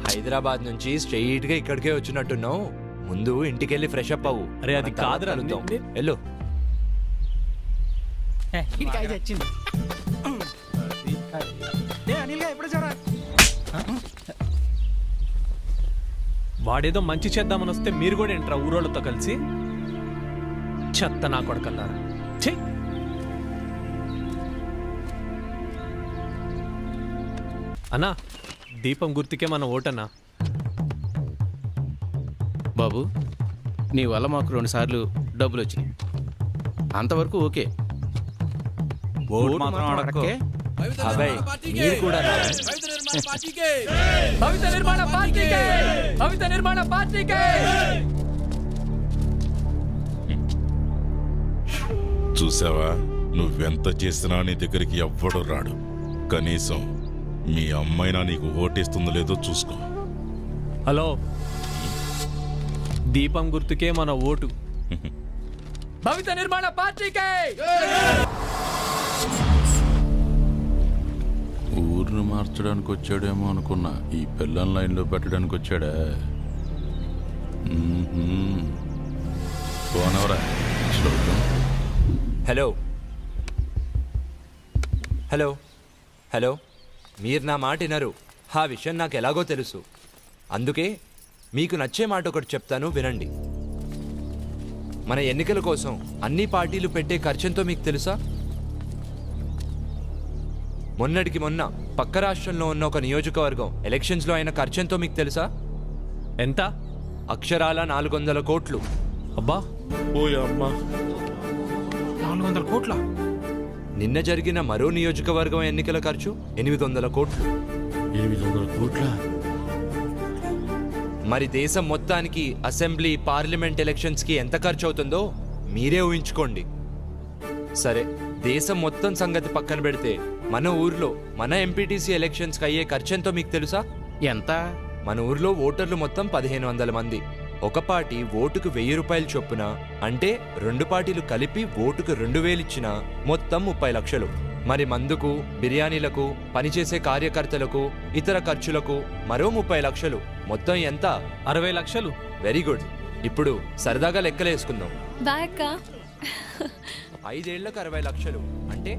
హైదరాబాద్ నుంచి స్ట్రెయిట్ గా ఇక్కడికే వచ్చినట్టున్నావు. ముందు ఇంటికెళ్ళి ఫ్రెష్ అప్ అవ్వు. అరే అది కాదురా. వెళ్ళు. వాడేదో మంచి చేద్దామని వస్తే మీరు కూడా ఏంట్రా ఊరోళ్ళతో కలిసి? చెత్త నా కొడకల్లారా. ఛీ! అన్నా దీపం గుర్తుకే మన ఓటన్నా. బాబు నీ వల్ల మాకు 2 సార్లు డబ్బులు వచ్చినాయి, అంతవరకు ఓకే. ఓటు మాత్రం అడక్కే. అబ్బాయి మీరు కూడా భవిత నిర్మాణ పార్టీకే, భవిత నిర్మాణ పార్టీకే. చూసావా, నువ్వెంత చేసినా నీ దగ్గరికి ఎవ్వడు రాడు. కనీసం మీ అమ్మైనా నీకు ఓటేస్తుందో లేదో చూసుకో. హలో, దీపం గుర్తుకే మన ఓటు. భవిత నిర్మాణ పార్టీకే. ఊరిని మార్చడానికి వచ్చాడేమో అనుకున్నా, ఈ పిల్లల లైన్లో పెట్టడానికి వచ్చాడా? పోనవరా. హలో హలో హలో మీరు నా మాట వినరు. ఆ విషయం నాకు ఎలాగో తెలుసు. అందుకే మీకు నచ్చే మాట ఒకటి చెప్తాను, వినండి. మన ఎన్నికల కోసం అన్ని పార్టీలు పెట్టే ఖర్చెంతో మీకు తెలుసా? మొన్నటికి మొన్న పక్క రాష్ట్రంలో ఉన్న ఒక నియోజకవర్గం ఎలక్షన్స్లో అయిన ఖర్చెంతో మీకు తెలుసా? ఎంత? అక్షరాల 400 కోట్లు. అబ్బా, ఓయ్ అమ్మా, 400 కోట్ల. నిన్న జరిగిన మరో నియోజకవర్గం ఎన్నికల ఖర్చు 800 కోట్లు. 800 కోట్ల. మరి దేశం మొత్తానికి అసెంబ్లీ, పార్లమెంట్ ఎలక్షన్స్కి ఎంత ఖర్చు అవుతుందో మీరే ఊహించుకోండి. సరే, దేశం మొత్తం సంగతి పక్కన పెడితే మన ఊర్లో మన ఎంపీటీసీ ఎలక్షన్స్కి అయ్యే ఖర్చెంతో మీకు తెలుసా? ఎంత? మన ఊర్లో ఓటర్లు మొత్తం 1500 మంది. ఒక పార్టీ ఓటుకు 1000 రూపాయలు చొప్పున, అంటే 2 పార్టీలు కలిపి ఓటుకు 2000 ఇచ్చినా మొత్తం 30 లక్షలు. మరి మందుకు, బిర్యానీలకు, పనిచేసే కార్యకర్తలకు, ఇతర ఖర్చులకు మరో 30 లక్షలు. మొత్తం ఎంత? 60 లక్షలు. Very good. ఇప్పుడు సరదాగా లెక్కలేసుకుందాం. బాయ్ అక్క. 5 ఏళ్లకు 60 లక్షలు అంటే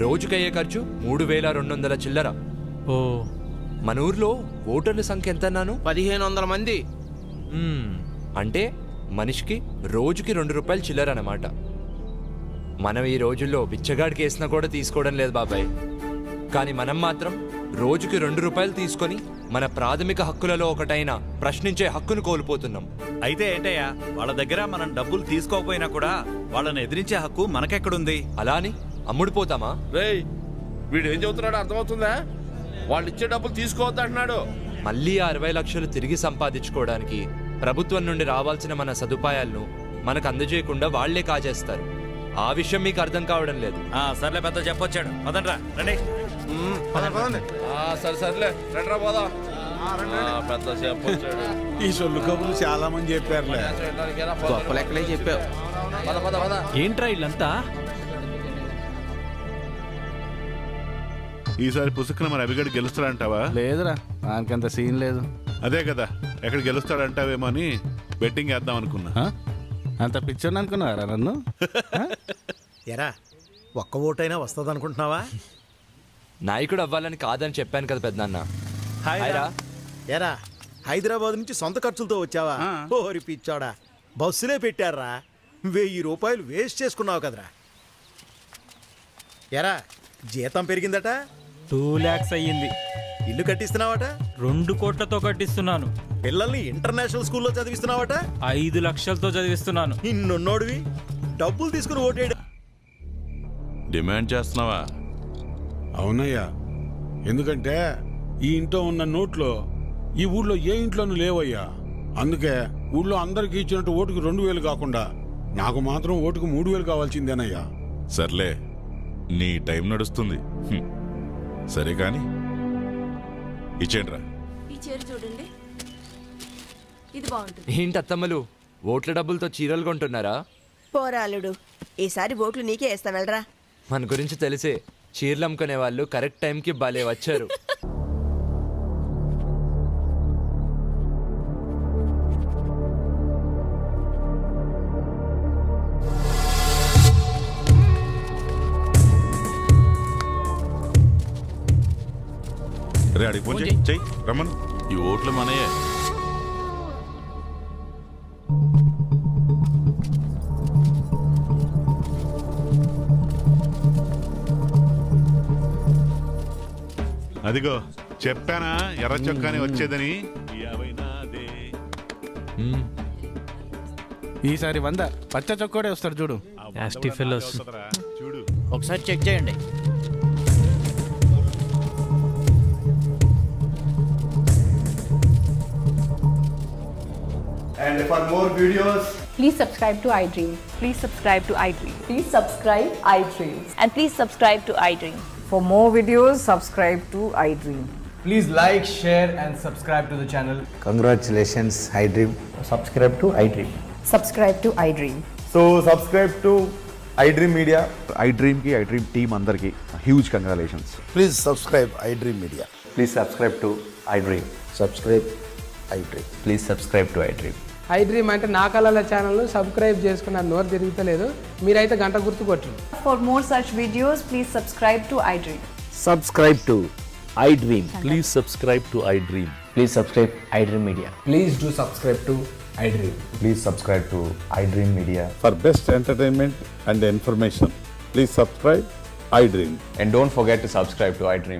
రోజుకయ్యే ఖర్చు 3200 చిల్లర. ఓ, మన ఊర్లో ఓటర్ల సంఖ్య ఎంత అన్నాను? 1500 మంది. అంటే మనిషికి రోజుకి 2 రూపాయలు చిల్లర అన్నమాట. మనం ఈ రోజుల్లో బిచ్చగాడికి వేసినా కూడా తీసుకోవడం లేదు బాబాయ్. కానీ మనం మాత్రం రోజుకి 2 రూపాయలు తీసుకొని మన ప్రాథమిక హక్కులలో ఒకటైన ప్రశ్నించే హక్కును కోల్పోతున్నాం. అయితే ఏంటయ్యా, వాళ్ళ దగ్గర మనం డబ్బులు తీసుకోకపోయినా కూడా వాళ్ళని ఎదిరించే హక్కు మనకెక్కడుంది? అలా అని అమ్ముడిపోతామా? రేయ్, వీడు ఏం చెబుతున్నాడు అర్థమవుతుందా? వాళ్ళు ఇచ్చే డబ్బులు తీసుకోవద్దు అంటున్నాడు. మళ్ళీ 60 లక్షలు తిరిగి సంపాదించుకోవడానికి ప్రభుత్వం నుండి రావాల్సిన మన సదుపాయాలను మనకు అందజేయకుండా వాళ్లే కాజేస్తారు. ఆ విషయం మీకు అర్థం కావడం లేదు. సర్లే, పెద్ద చెప్పొచ్చాడు. పదండ్రా, రండి. సర్లే రండ్రా పోదాం. పెద్ద చెప్పొచ్చాడు. ఈ సొల్లు కబుర్లు చాలా మంది చెప్పారులే. గొప్ప లెక్కలే చెప్పావు. పద పద పద. ఏంట్రా ఇల్లంతా? ఈసారి పుసుకున మన అభిగడు గెలుస్తాడంటావా? లేదురా, ఆయనకంత సీన్ లేదు. అదే కదా, ఎక్కడ గెలుస్తాడంటావేమో అని బెట్టింగ్ వేద్దాం అనుకున్నా. అంత పిచ్చర్ అనుకున్నారా నన్ను? ఎరా, ఒక్క ఓటైనా వస్తుంది అనుకుంటున్నావా? నాయకుడు అవ్వాలని కాదని చెప్పాను కదా పెద్దనాన్న. ఎరా, హైదరాబాద్ నుంచి సొంత ఖర్చులతో వచ్చావా? ఓరి పిచ్చోడా, బస్సులే పెట్టారా? 1000 రూపాయలు వేస్ట్ చేసుకున్నావు కదరా. ఎరా, జీతం పెరిగిందట? 2 lakhs అయ్యింది. ఇల్లు కట్టిస్తున్నావట? 2 కోట్లతో కట్టిస్తున్నాను. పిల్లల్ని ఇంటర్నేషనల్ స్కూల్లో చదివిస్తున్నావట? 5 లక్షలతో చదివిస్తున్నాను. ఇన్నున్నోడివి డబ్బులు తీసుకుని ఓటేయడం డిమాండ్ చేస్తున్నావా? అవునయ్యా, ఎందుకంటే ఈ ఇంట్లో ఉన్న నోట్లో ఈ ఊళ్ళో ఏ ఇంట్లోనూ లేవయ్యా. అందుకే ఊళ్ళో అందరికి ఇచ్చినట్టు ఓటుకు 2000 కాకుండా నాకు మాత్రం ఓటుకు 3000 కావాల్సిందేనయ్యా. సర్లే, నీ టైం నడుస్తుంది. సరే కాని ఇచ్చేండ్రా. ఈ చీర చూడండి, ఇది బాగుంటుంది. ఏంటి అత్తమ్మలు, ఓట్ల డబ్బులతో చీరలు కొంటున్నారా? పోరాలుడు, ఈసారి ఓట్లు నీకే వేస్తాం, వెళ్ళరా. మన గురించి తెలిసే చీరలు అమ్ముకునే వాళ్ళు కరెక్ట్ టైంకి భలే వచ్చారు. రే, అడిగి ఫోన్ చెయ్యి, రమ్మను. ఈ ఓట్లు మనయే. అదిగో చెప్పానా ఎర్ర చొక్కాని వచ్చేదని. ఈసారి 100 పచ్చ చొక్కోడే వస్తాడు చూడు. చూడు, ఒకసారి చెక్ చేయండి. And for more videos, Please subscribe to iDream. Please subscribe to iDream. Please subscribe iDream. And please subscribe to iDream. For more videos, subscribe to iDream. Please like, share and subscribe to the channel. Congratulations, iDream. Subscribe to iDream. Subscribe to iDream. So subscribe to iDream Media. iDream ki iDream team andarki huge congratulations. Please subscribe iDream Media. Please subscribe to iDream. Subscribe iDream. Please subscribe to iDream. iDream అంటే నా కళల channel subscribe చేసుకున్న నోరు తిరుగుతలేదు. మీరైతే గంట గుర్తు కొట్టండి. For more such videos, please subscribe to iDream. Subscribe to iDream. Please subscribe to iDream. Please subscribe iDream Media. Please do subscribe to iDream. Please subscribe to iDream Media. For best entertainment and information, please subscribe iDream. And don't forget to subscribe to iDream.